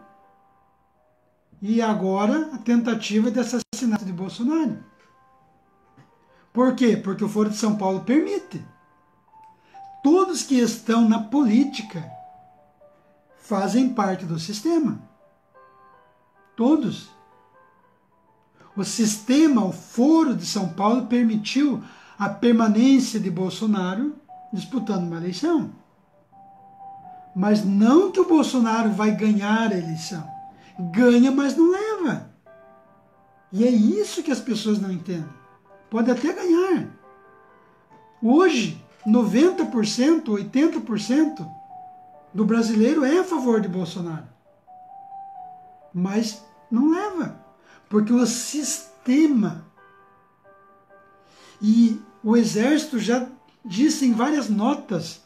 E agora a tentativa de assassinato de Bolsonaro. Por quê? Porque o Foro de São Paulo permite. Todos que estão na política fazem parte do sistema. Todos. O sistema, o Foro de São Paulo, permitiu a permanência de Bolsonaro disputando uma eleição. Mas não que o Bolsonaro vai ganhar a eleição. Ganha, mas não leva. E é isso que as pessoas não entendem. Pode até ganhar. Hoje, 90%, 80% do brasileiro é a favor de Bolsonaro. Mas não leva. Porque o sistema e o Exército já disse em várias notas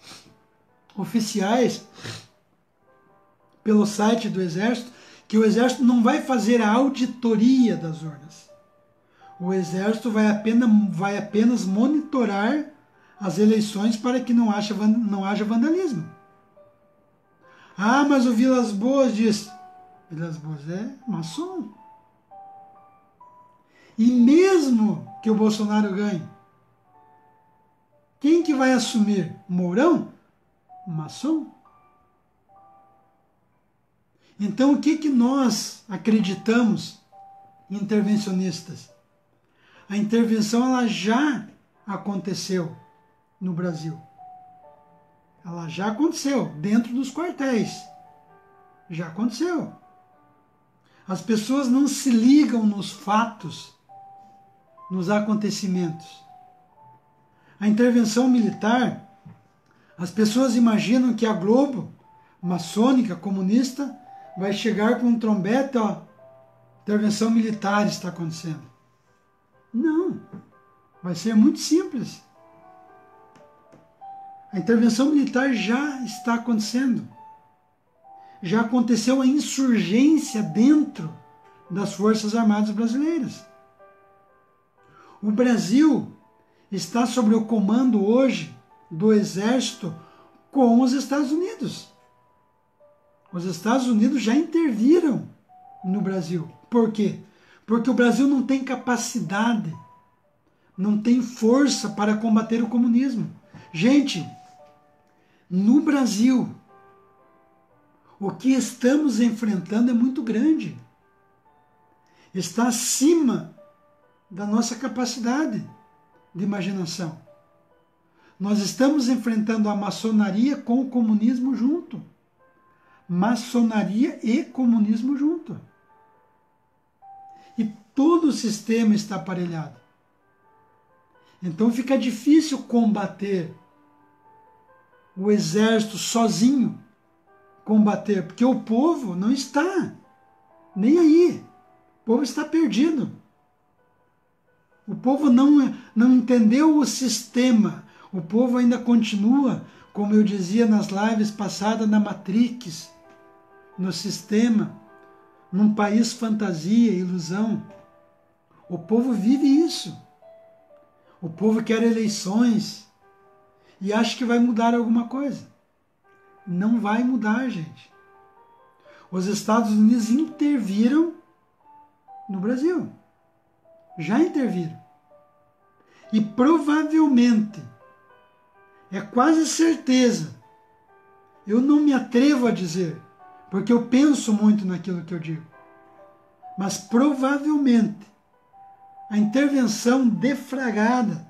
oficiais pelo site do Exército que o Exército não vai fazer a auditoria das urnas. O Exército vai apenas monitorar as eleições para que não haja vandalismo. Ah, mas o Vilas Boas diz... Vilas Boas é maçom. E mesmo que o Bolsonaro ganhe, quem que vai assumir? Mourão? Maçom? Então o que nós acreditamos, intervencionistas? A intervenção ela já aconteceu no Brasil. Ela já aconteceu dentro dos quartéis. Já aconteceu. As pessoas não se ligam nos fatos, nos acontecimentos. A intervenção militar, as pessoas imaginam que a Globo, maçônica, comunista, vai chegar com um trombete, ó, intervenção militar está acontecendo. Não, vai ser muito simples. A intervenção militar já está acontecendo. Já aconteceu a insurgência dentro das Forças Armadas Brasileiras. O Brasil está sob o comando hoje do Exército com os Estados Unidos. Os Estados Unidos já interviram no Brasil. Por quê? Porque o Brasil não tem capacidade, não tem força para combater o comunismo. Gente, no Brasil, o que estamos enfrentando é muito grande. Está acima da nossa capacidade de imaginação. Nós estamos enfrentando a maçonaria com o comunismo junto. Maçonaria e comunismo junto. E todo o sistema está aparelhado. Então fica difícil combater o exército sozinho, combater, porque o povo não está nem aí. O povo está perdido. O povo não entendeu o sistema. O povo ainda continua, como eu dizia nas lives passadas, na Matrix, no sistema, num país fantasia, ilusão. O povo vive isso. O povo quer eleições e acha que vai mudar alguma coisa. Não vai mudar, gente. Os Estados Unidos interviram no Brasil. Já interviram. E provavelmente, é quase certeza, eu não me atrevo a dizer, porque eu penso muito naquilo que eu digo, mas provavelmente a intervenção deflagrada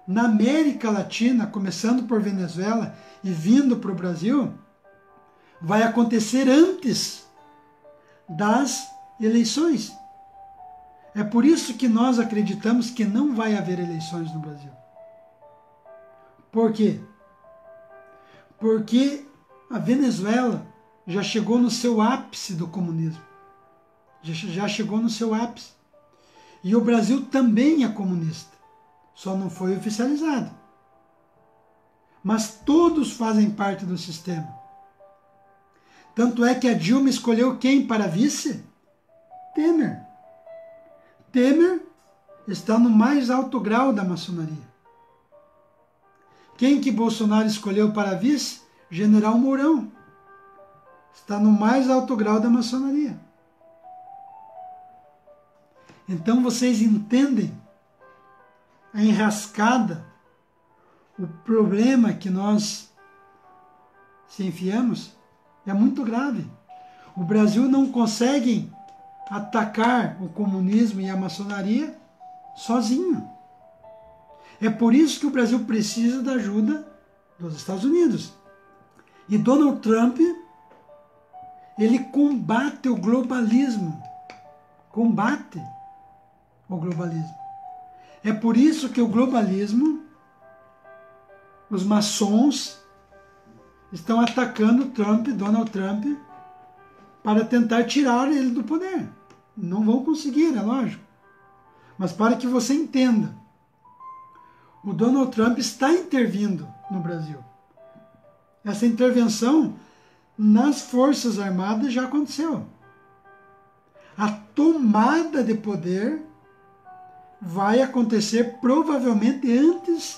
na América Latina, começando por Venezuela e vindo para o Brasil, vai acontecer antes das eleições. É por isso que nós acreditamos que não vai haver eleições no Brasil. Por quê? Porque a Venezuela já chegou no seu ápice do comunismo. Já chegou no seu ápice. E o Brasil também é comunista. Só não foi oficializado. Mas todos fazem parte do sistema. Tanto é que a Dilma escolheu quem para vice? Temer. Temer está no mais alto grau da maçonaria. Quem que Bolsonaro escolheu para vice? General Mourão. Está no mais alto grau da maçonaria. Então vocês entendem a enrascada, o problema que nós se enfiamos é muito grave. O Brasil não consegue atacar o comunismo e a maçonaria sozinho. É por isso que o Brasil precisa da ajuda dos Estados Unidos, E Donald Trump, ele combate o globalismo. Combate o globalismo. É por isso que o globalismo, os maçons, estão atacando Donald Trump, para tentar tirar ele do poder. Não vão conseguir, é lógico. Mas para que você entenda, o Donald Trump está intervindo no Brasil. Essa intervenção nas Forças Armadas já aconteceu. A tomada de poder vai acontecer provavelmente antes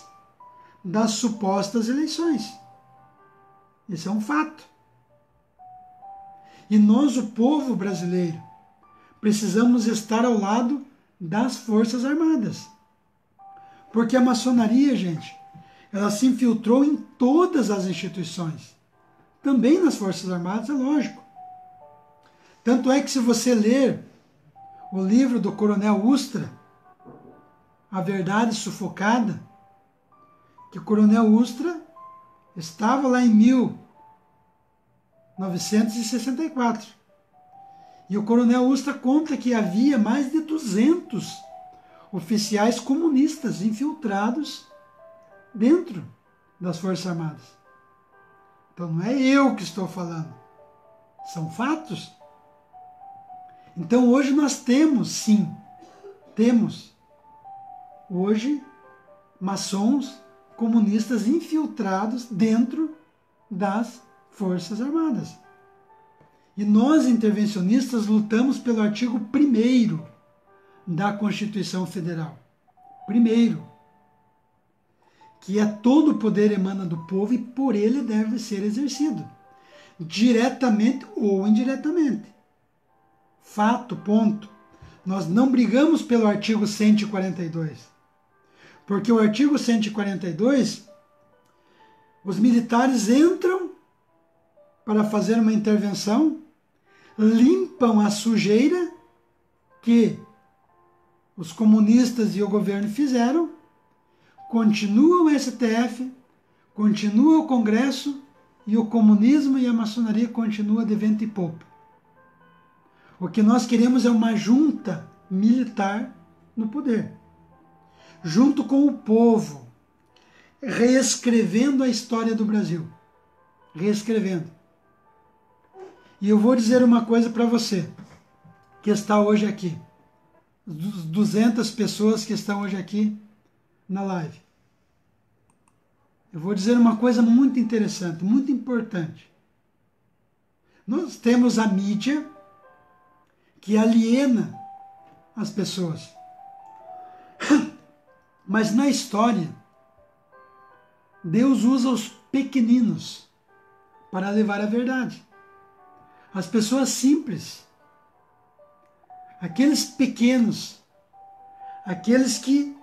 das supostas eleições. Isso é um fato. E nós, o povo brasileiro, precisamos estar ao lado das Forças Armadas. Porque a maçonaria, gente, ela se infiltrou em todas as instituições. Também nas Forças Armadas, é lógico. Tanto é que se você ler o livro do Coronel Ustra, A Verdade Sufocada, que o Coronel Ustra estava lá em 1964. E o Coronel Ustra conta que havia mais de 200 oficiais comunistas infiltrados dentro das Forças Armadas. Então não é eu que estou falando, são fatos. Então hoje nós temos, sim, hoje maçons comunistas infiltrados dentro das Forças Armadas. E nós, intervencionistas, lutamos pelo artigo 1º da Constituição Federal. Primeiro, que é todo o poder emana do povo e por ele deve ser exercido, diretamente ou indiretamente. Fato, ponto. Nós não brigamos pelo artigo 142, porque o artigo 142, os militares entram para fazer uma intervenção, limpam a sujeira que os comunistas e o governo fizeram, continua o STF, continua o Congresso e o comunismo e a maçonaria continua de vento e popa. O que nós queremos é uma junta militar no poder, junto com o povo, reescrevendo a história do Brasil. Reescrevendo. E eu vou dizer uma coisa para você, que está hoje aqui. 200 pessoas que estão hoje aqui na live. Eu vou dizer uma coisa muito interessante, muito importante. Nós temos a mídia que aliena as pessoas. Mas na história, Deus usa os pequeninos para levar a verdade. As pessoas simples, aqueles pequenos, aqueles que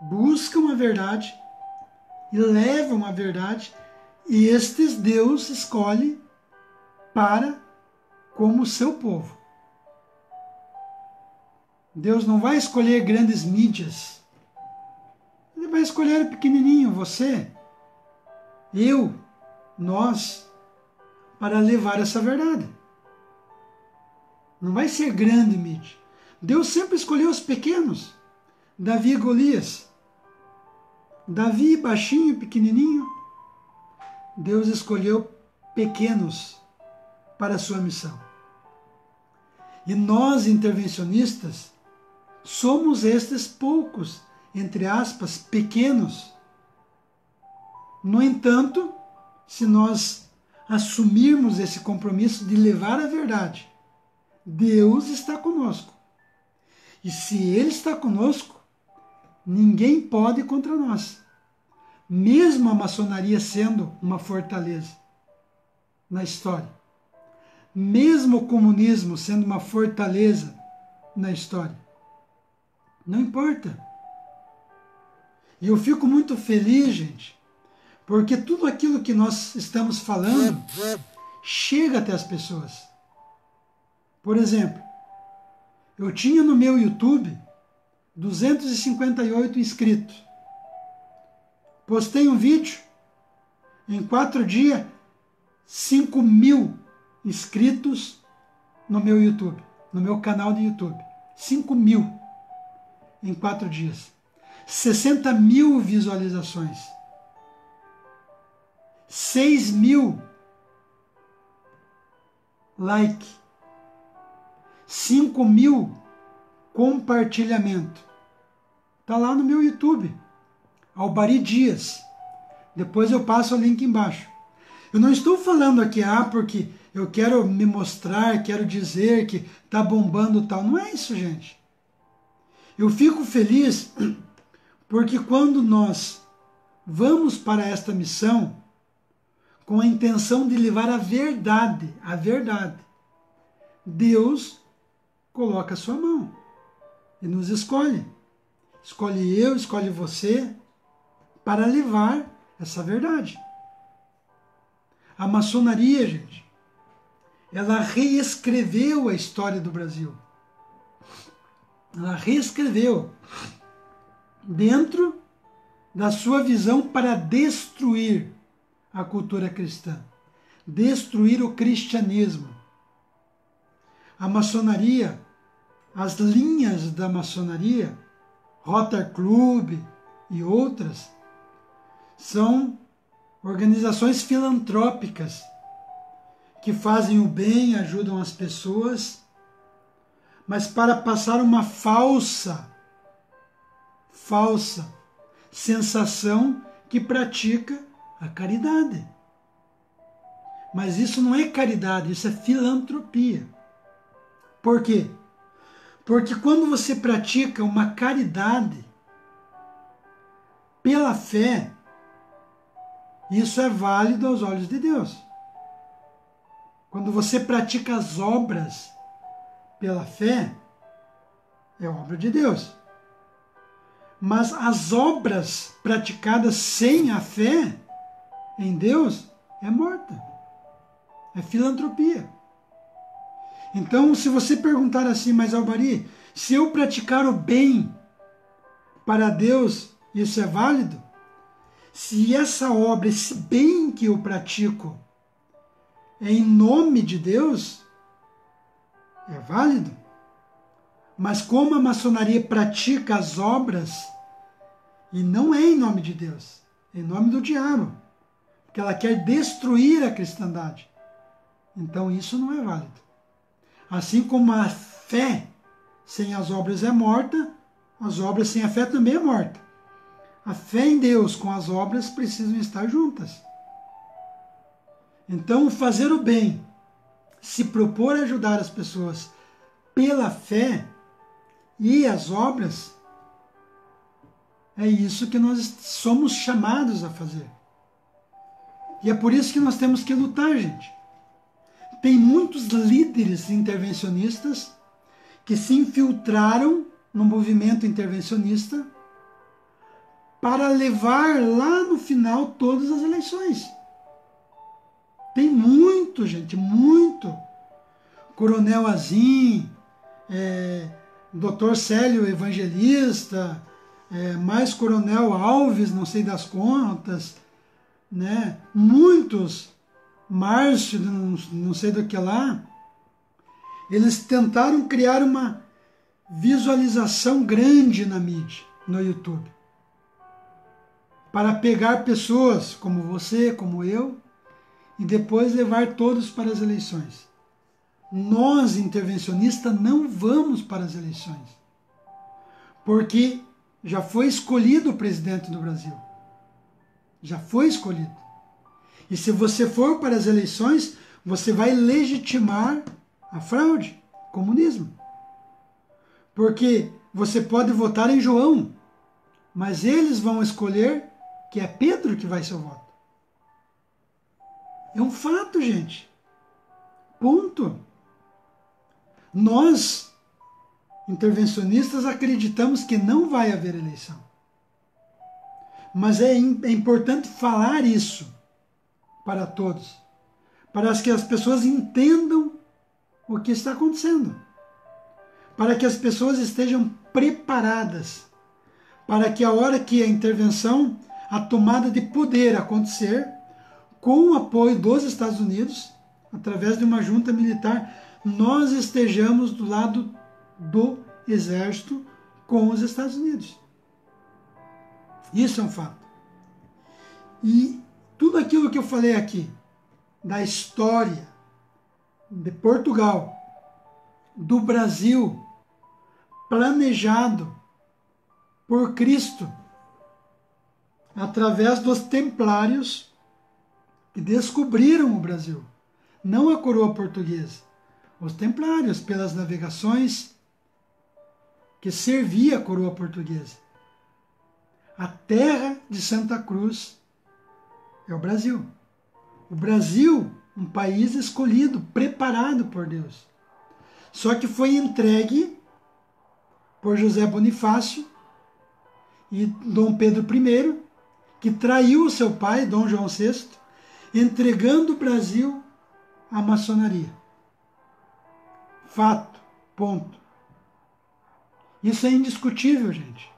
buscam a verdade e levam a verdade, e estes Deus escolhe para como seu povo. Deus não vai escolher grandes mídias. Ele vai escolher o pequenininho, você, eu, nós, para levar essa verdade. Não vai ser grande mídia. Deus sempre escolheu os pequenos. Davi e Golias. Davi, baixinho, pequenininho. Deus escolheu pequenos para a sua missão. E nós, intervencionistas, somos estes poucos, entre aspas, pequenos. No entanto, se nós assumirmos esse compromisso de levar a verdade, Deus está conosco. E se Ele está conosco, ninguém pode ir contra nós. Mesmo a maçonaria sendo uma fortaleza na história. Mesmo o comunismo sendo uma fortaleza na história. Não importa. E eu fico muito feliz, gente, porque tudo aquilo que nós estamos falando chega até as pessoas. Por exemplo, eu tinha no meu YouTube 258 inscritos. Postei um vídeo, em 4 dias, 5.000 inscritos no meu YouTube, no meu canal de YouTube. 5.000 em 4 dias. 60.000 visualizações. 6.000 like. 5.000 compartilhamento. Está lá no meu YouTube. Albari Dias. Depois eu passo o link embaixo. Eu não estou falando aqui, porque eu quero me mostrar, quero dizer que está bombando tal. Não é isso, gente. Eu fico feliz porque quando nós vamos para esta missão com a intenção de levar a verdade, Deus coloca a sua mão e nos escolhe. Escolhe eu, escolhe você para levar essa verdade. A maçonaria, gente, ela reescreveu a história do Brasil. Ela reescreveu dentro da sua visão para destruir a cultura cristã, destruir o cristianismo. A maçonaria, as linhas da maçonaria, Rotary Club e outras, são organizações filantrópicas que fazem o bem, ajudam as pessoas, mas para passar uma falsa sensação que pratica a caridade. Mas isso não é caridade, isso é filantropia. Por quê? Porque quando você pratica uma caridade pela fé, isso é válido aos olhos de Deus. Quando você pratica as obras pela fé, é obra de Deus. Mas as obras praticadas sem a fé em Deus é morta. É filantropia. Então, se você perguntar assim, mas Albari, se eu praticar o bem para Deus, isso é válido? Se essa obra, esse bem que eu pratico, é em nome de Deus, é válido. Mas como a maçonaria pratica as obras, e não é em nome de Deus, é em nome do diabo, porque ela quer destruir a cristandade. Então isso não é válido. Assim como a fé sem as obras é morta, as obras sem a fé também é morta. A fé em Deus com as obras precisam estar juntas. Então, fazer o bem, se propor a ajudar as pessoas pela fé e as obras, é isso que nós somos chamados a fazer. E é por isso que nós temos que lutar, gente. Tem muitos líderes intervencionistas que se infiltraram no movimento intervencionista para levar lá no final todas as eleições. Tem muito, gente, muito. Coronel Azim, Dr. Célio Evangelista, mais Coronel Alves, não sei das contas, né? Muitos, Márcio, não sei do que lá, eles tentaram criar uma visualização grande na mídia, no YouTube, para pegar pessoas como você, como eu, e depois levar todos para as eleições. Nós, intervencionistas, não vamos para as eleições, porque já foi escolhido o presidente do Brasil. Já foi escolhido. E se você for para as eleições, você vai legitimar a fraude, o comunismo. Porque você pode votar em João, mas eles vão escolher que é Pedro que vai seu voto. É um fato, gente. Ponto. Nós, intervencionistas, acreditamos que não vai haver eleição. Mas é importante falar isso para todos, para que as pessoas entendam o que está acontecendo, para que as pessoas estejam preparadas, para que a hora que a intervenção, a tomada de poder acontecer, com o apoio dos Estados Unidos, através de uma junta militar, nós estejamos do lado do exército com os Estados Unidos. Isso é um fato. E tudo aquilo que eu falei aqui, da história de Portugal, do Brasil, planejado por Cristo, através dos templários que descobriram o Brasil, não a coroa portuguesa, os templários, pelas navegações que servia a coroa portuguesa. A terra de Santa Cruz é o Brasil. O Brasil, um país escolhido, preparado por Deus. Só que foi entregue por José Bonifácio e Dom Pedro I, que traiu o seu pai, Dom João VI, entregando o Brasil à maçonaria. Fato, ponto. Isso é indiscutível, gente.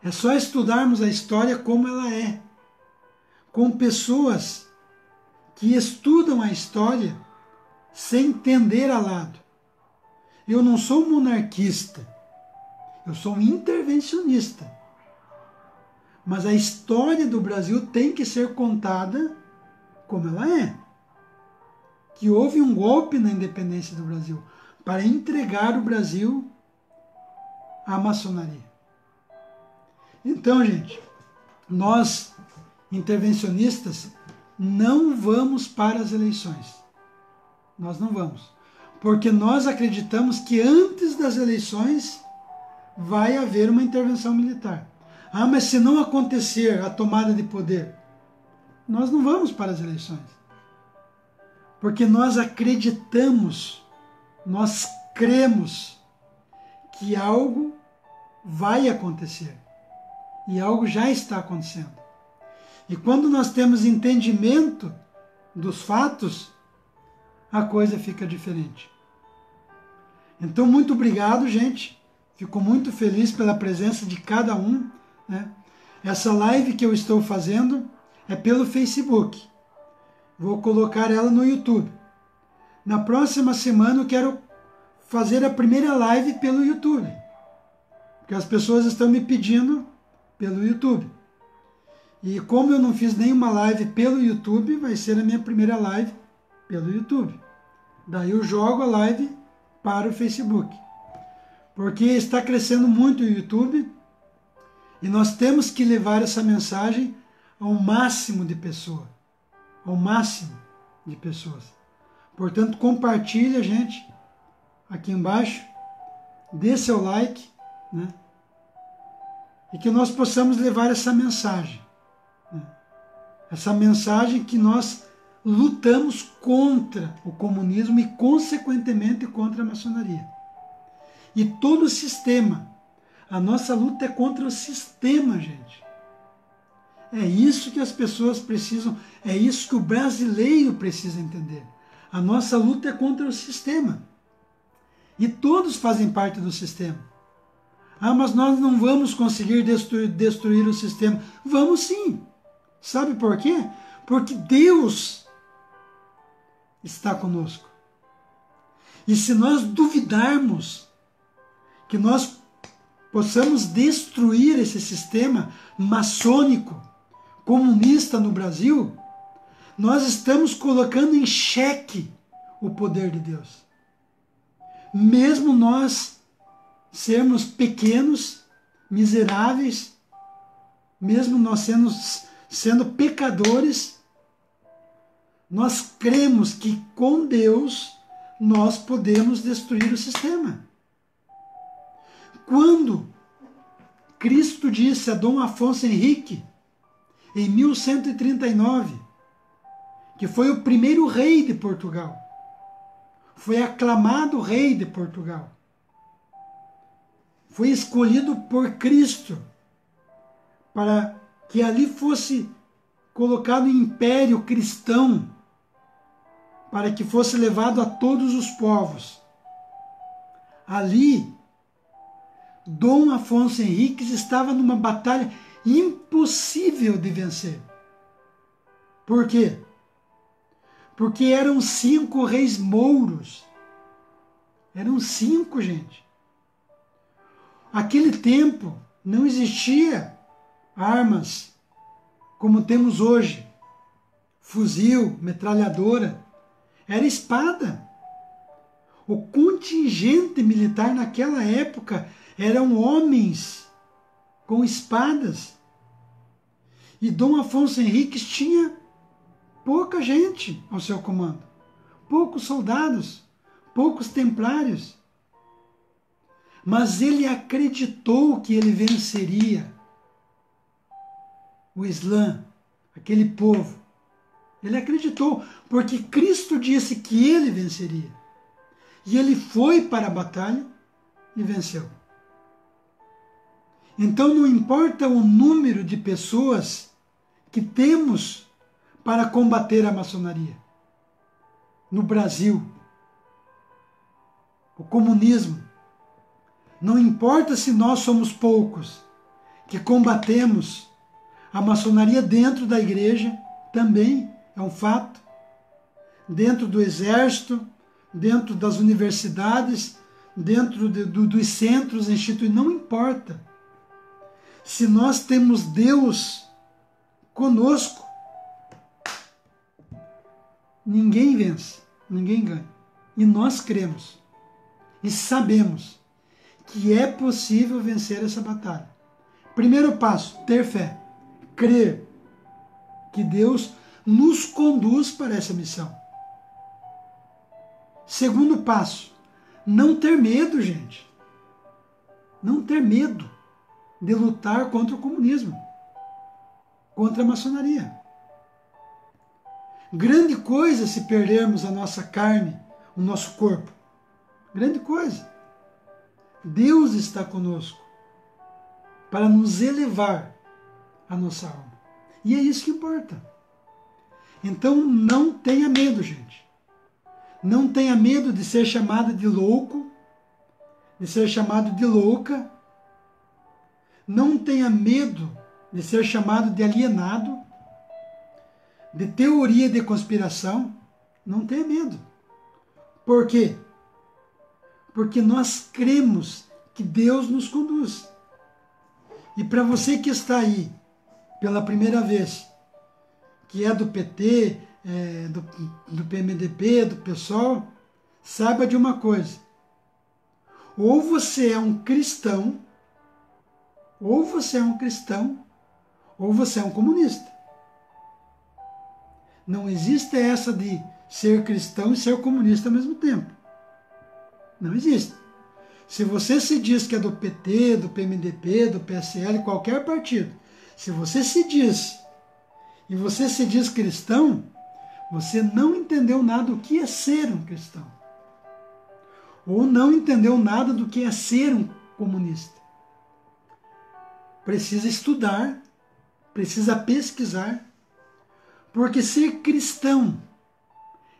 É só estudarmos a história como ela é, com pessoas que estudam a história sem entender a lado. Eu não sou monarquista, eu sou um intervencionista. Mas a história do Brasil tem que ser contada como ela é. Que houve um golpe na independência do Brasil para entregar o Brasil à maçonaria. Então, gente, nós, intervencionistas, não vamos para as eleições. Nós não vamos. Porque nós acreditamos que antes das eleições vai haver uma intervenção militar. Ah, mas se não acontecer a tomada de poder, nós não vamos para as eleições. Porque nós acreditamos, nós cremos que algo vai acontecer. E algo já está acontecendo. E quando nós temos entendimento dos fatos, a coisa fica diferente. Então, muito obrigado, gente. Fico muito feliz pela presença de cada um, né? Essa live que eu estou fazendo é pelo Facebook. Vou colocar ela no YouTube. Na próxima semana eu quero fazer a primeira live pelo YouTube. Porque as pessoas estão me pedindo pelo YouTube. E como eu não fiz nenhuma live pelo YouTube, vai ser a minha primeira live pelo YouTube. Daí eu jogo a live para o Facebook. Porque está crescendo muito o YouTube e nós temos que levar essa mensagem ao máximo de pessoas. Ao máximo de pessoas. Portanto, compartilha, gente, aqui embaixo. Dê seu like, né? E que nós possamos levar essa mensagem. Né? Essa mensagem que nós lutamos contra o comunismo e, consequentemente, contra a maçonaria. E todo o sistema. A nossa luta é contra o sistema, gente. É isso que as pessoas precisam, é isso que o brasileiro precisa entender. A nossa luta é contra o sistema. E todos fazem parte do sistema. Ah, mas nós não vamos conseguir destruir o sistema. Vamos sim. Sabe por quê? Porque Deus está conosco. E se nós duvidarmos que nós possamos destruir esse sistema maçônico, comunista no Brasil, nós estamos colocando em xeque o poder de Deus. Mesmo nós sermos pequenos, miseráveis, mesmo nós sendo pecadores, nós cremos que com Deus nós podemos destruir o sistema. Quando Cristo disse a Dom Afonso Henrique, em 1139, que foi o primeiro rei de Portugal, foi aclamado rei de Portugal, foi escolhido por Cristo para que ali fosse colocado o império cristão, para que fosse levado a todos os povos. Ali, Dom Afonso Henriques estava numa batalha impossível de vencer. Por quê? Porque eram 5 reis mouros. Eram 5, gente. Aquele tempo não existia armas como temos hoje. Fuzil, metralhadora. Era espada. O contingente militar naquela época eram homens com espadas. E Dom Afonso Henriques tinha pouca gente ao seu comando. Poucos soldados, poucos templários. Mas ele acreditou que ele venceria o Islã, aquele povo. Ele acreditou, porque Cristo disse que ele venceria. E ele foi para a batalha e venceu. Então não importa o número de pessoas que temos para combater a maçonaria. No Brasil, o comunismo, não importa se nós somos poucos que combatemos a maçonaria dentro da igreja, também é um fato, dentro do exército, dentro das universidades, dentro dos centros, institutos, não importa. Se nós temos Deus conosco, ninguém vence, ninguém ganha. E nós cremos e sabemos que é possível vencer essa batalha. Primeiro passo, ter fé. Crer que Deus nos conduz para essa missão. Segundo passo, não ter medo, gente. Não ter medo de lutar contra o comunismo, contra a maçonaria. Grande coisa se perdermos a nossa carne, o nosso corpo. Grande coisa. Deus está conosco para nos elevar a nossa alma. E é isso que importa. Então não tenha medo, gente. Não tenha medo de ser chamado de louco, de ser chamado de louca. Não tenha medo de ser chamado de alienado, de teoria de conspiração. Não tenha medo. Por quê? Porque nós cremos que Deus nos conduz. E para você que está aí pela primeira vez, que é do PT, do PMDB, do PSOL, saiba de uma coisa. Ou você é um cristão, ou você é um cristão, ou você é um comunista. Não existe essa de ser cristão e ser comunista ao mesmo tempo. Não existe. Se você se diz que é do PT, do PMDB, do PSL, qualquer partido, se você se diz e você se diz cristão, você não entendeu nada do que é ser um cristão. Ou não entendeu nada do que é ser um comunista. Precisa estudar, precisa pesquisar, porque ser cristão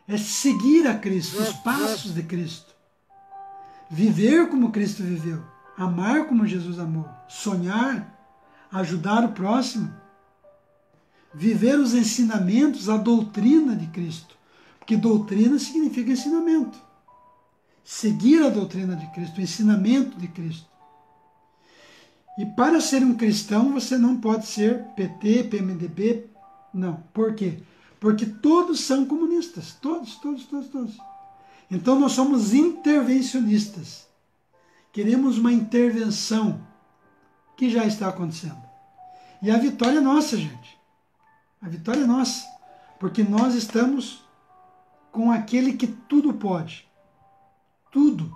é seguir a Cristo, os passos de Cristo. Viver como Cristo viveu, amar como Jesus amou, sonhar, ajudar o próximo, viver os ensinamentos, a doutrina de Cristo, porque doutrina significa ensinamento. Seguir a doutrina de Cristo, o ensinamento de Cristo. E para ser um cristão, você não pode ser PT, PMDB, não. Por quê? Porque todos são comunistas, todos. Então nós somos intervencionistas. Queremos uma intervenção que já está acontecendo. E a vitória é nossa, gente. A vitória é nossa. Porque nós estamos com aquele que tudo pode. Tudo.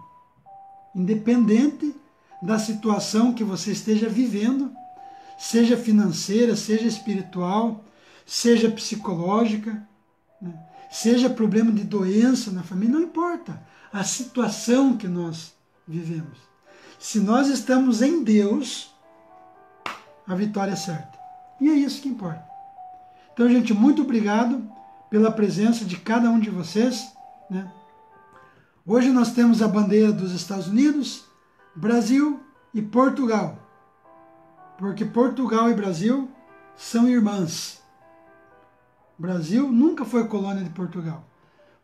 Independente da situação que você esteja vivendo, seja financeira, seja espiritual, seja psicológica, né? Seja problema de doença na família, não importa a situação que nós vivemos. Se nós estamos em Deus, a vitória é certa. E é isso que importa. Então, gente, muito obrigado pela presença de cada um de vocês, né? Hoje nós temos a bandeira dos Estados Unidos, Brasil e Portugal. Porque Portugal e Brasil são irmãs. O Brasil nunca foi colônia de Portugal.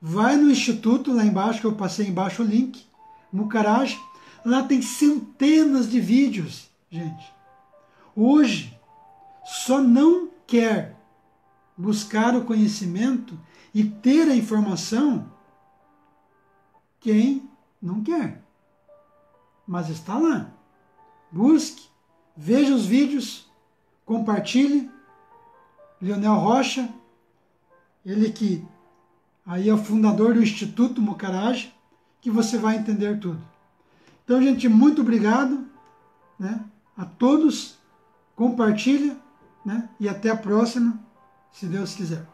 Vai no instituto lá embaixo, que eu passei embaixo o link, Mucaraj. Lá tem centenas de vídeos, gente. Hoje, só não quer buscar o conhecimento e ter a informação quem não quer. Mas está lá. Busque, veja os vídeos, compartilhe. Leonel Rocha, ele que aí é o fundador do Instituto Mucaraj, que você vai entender tudo. Então, gente, muito obrigado, né, a todos. Compartilha, né, e até a próxima, se Deus quiser.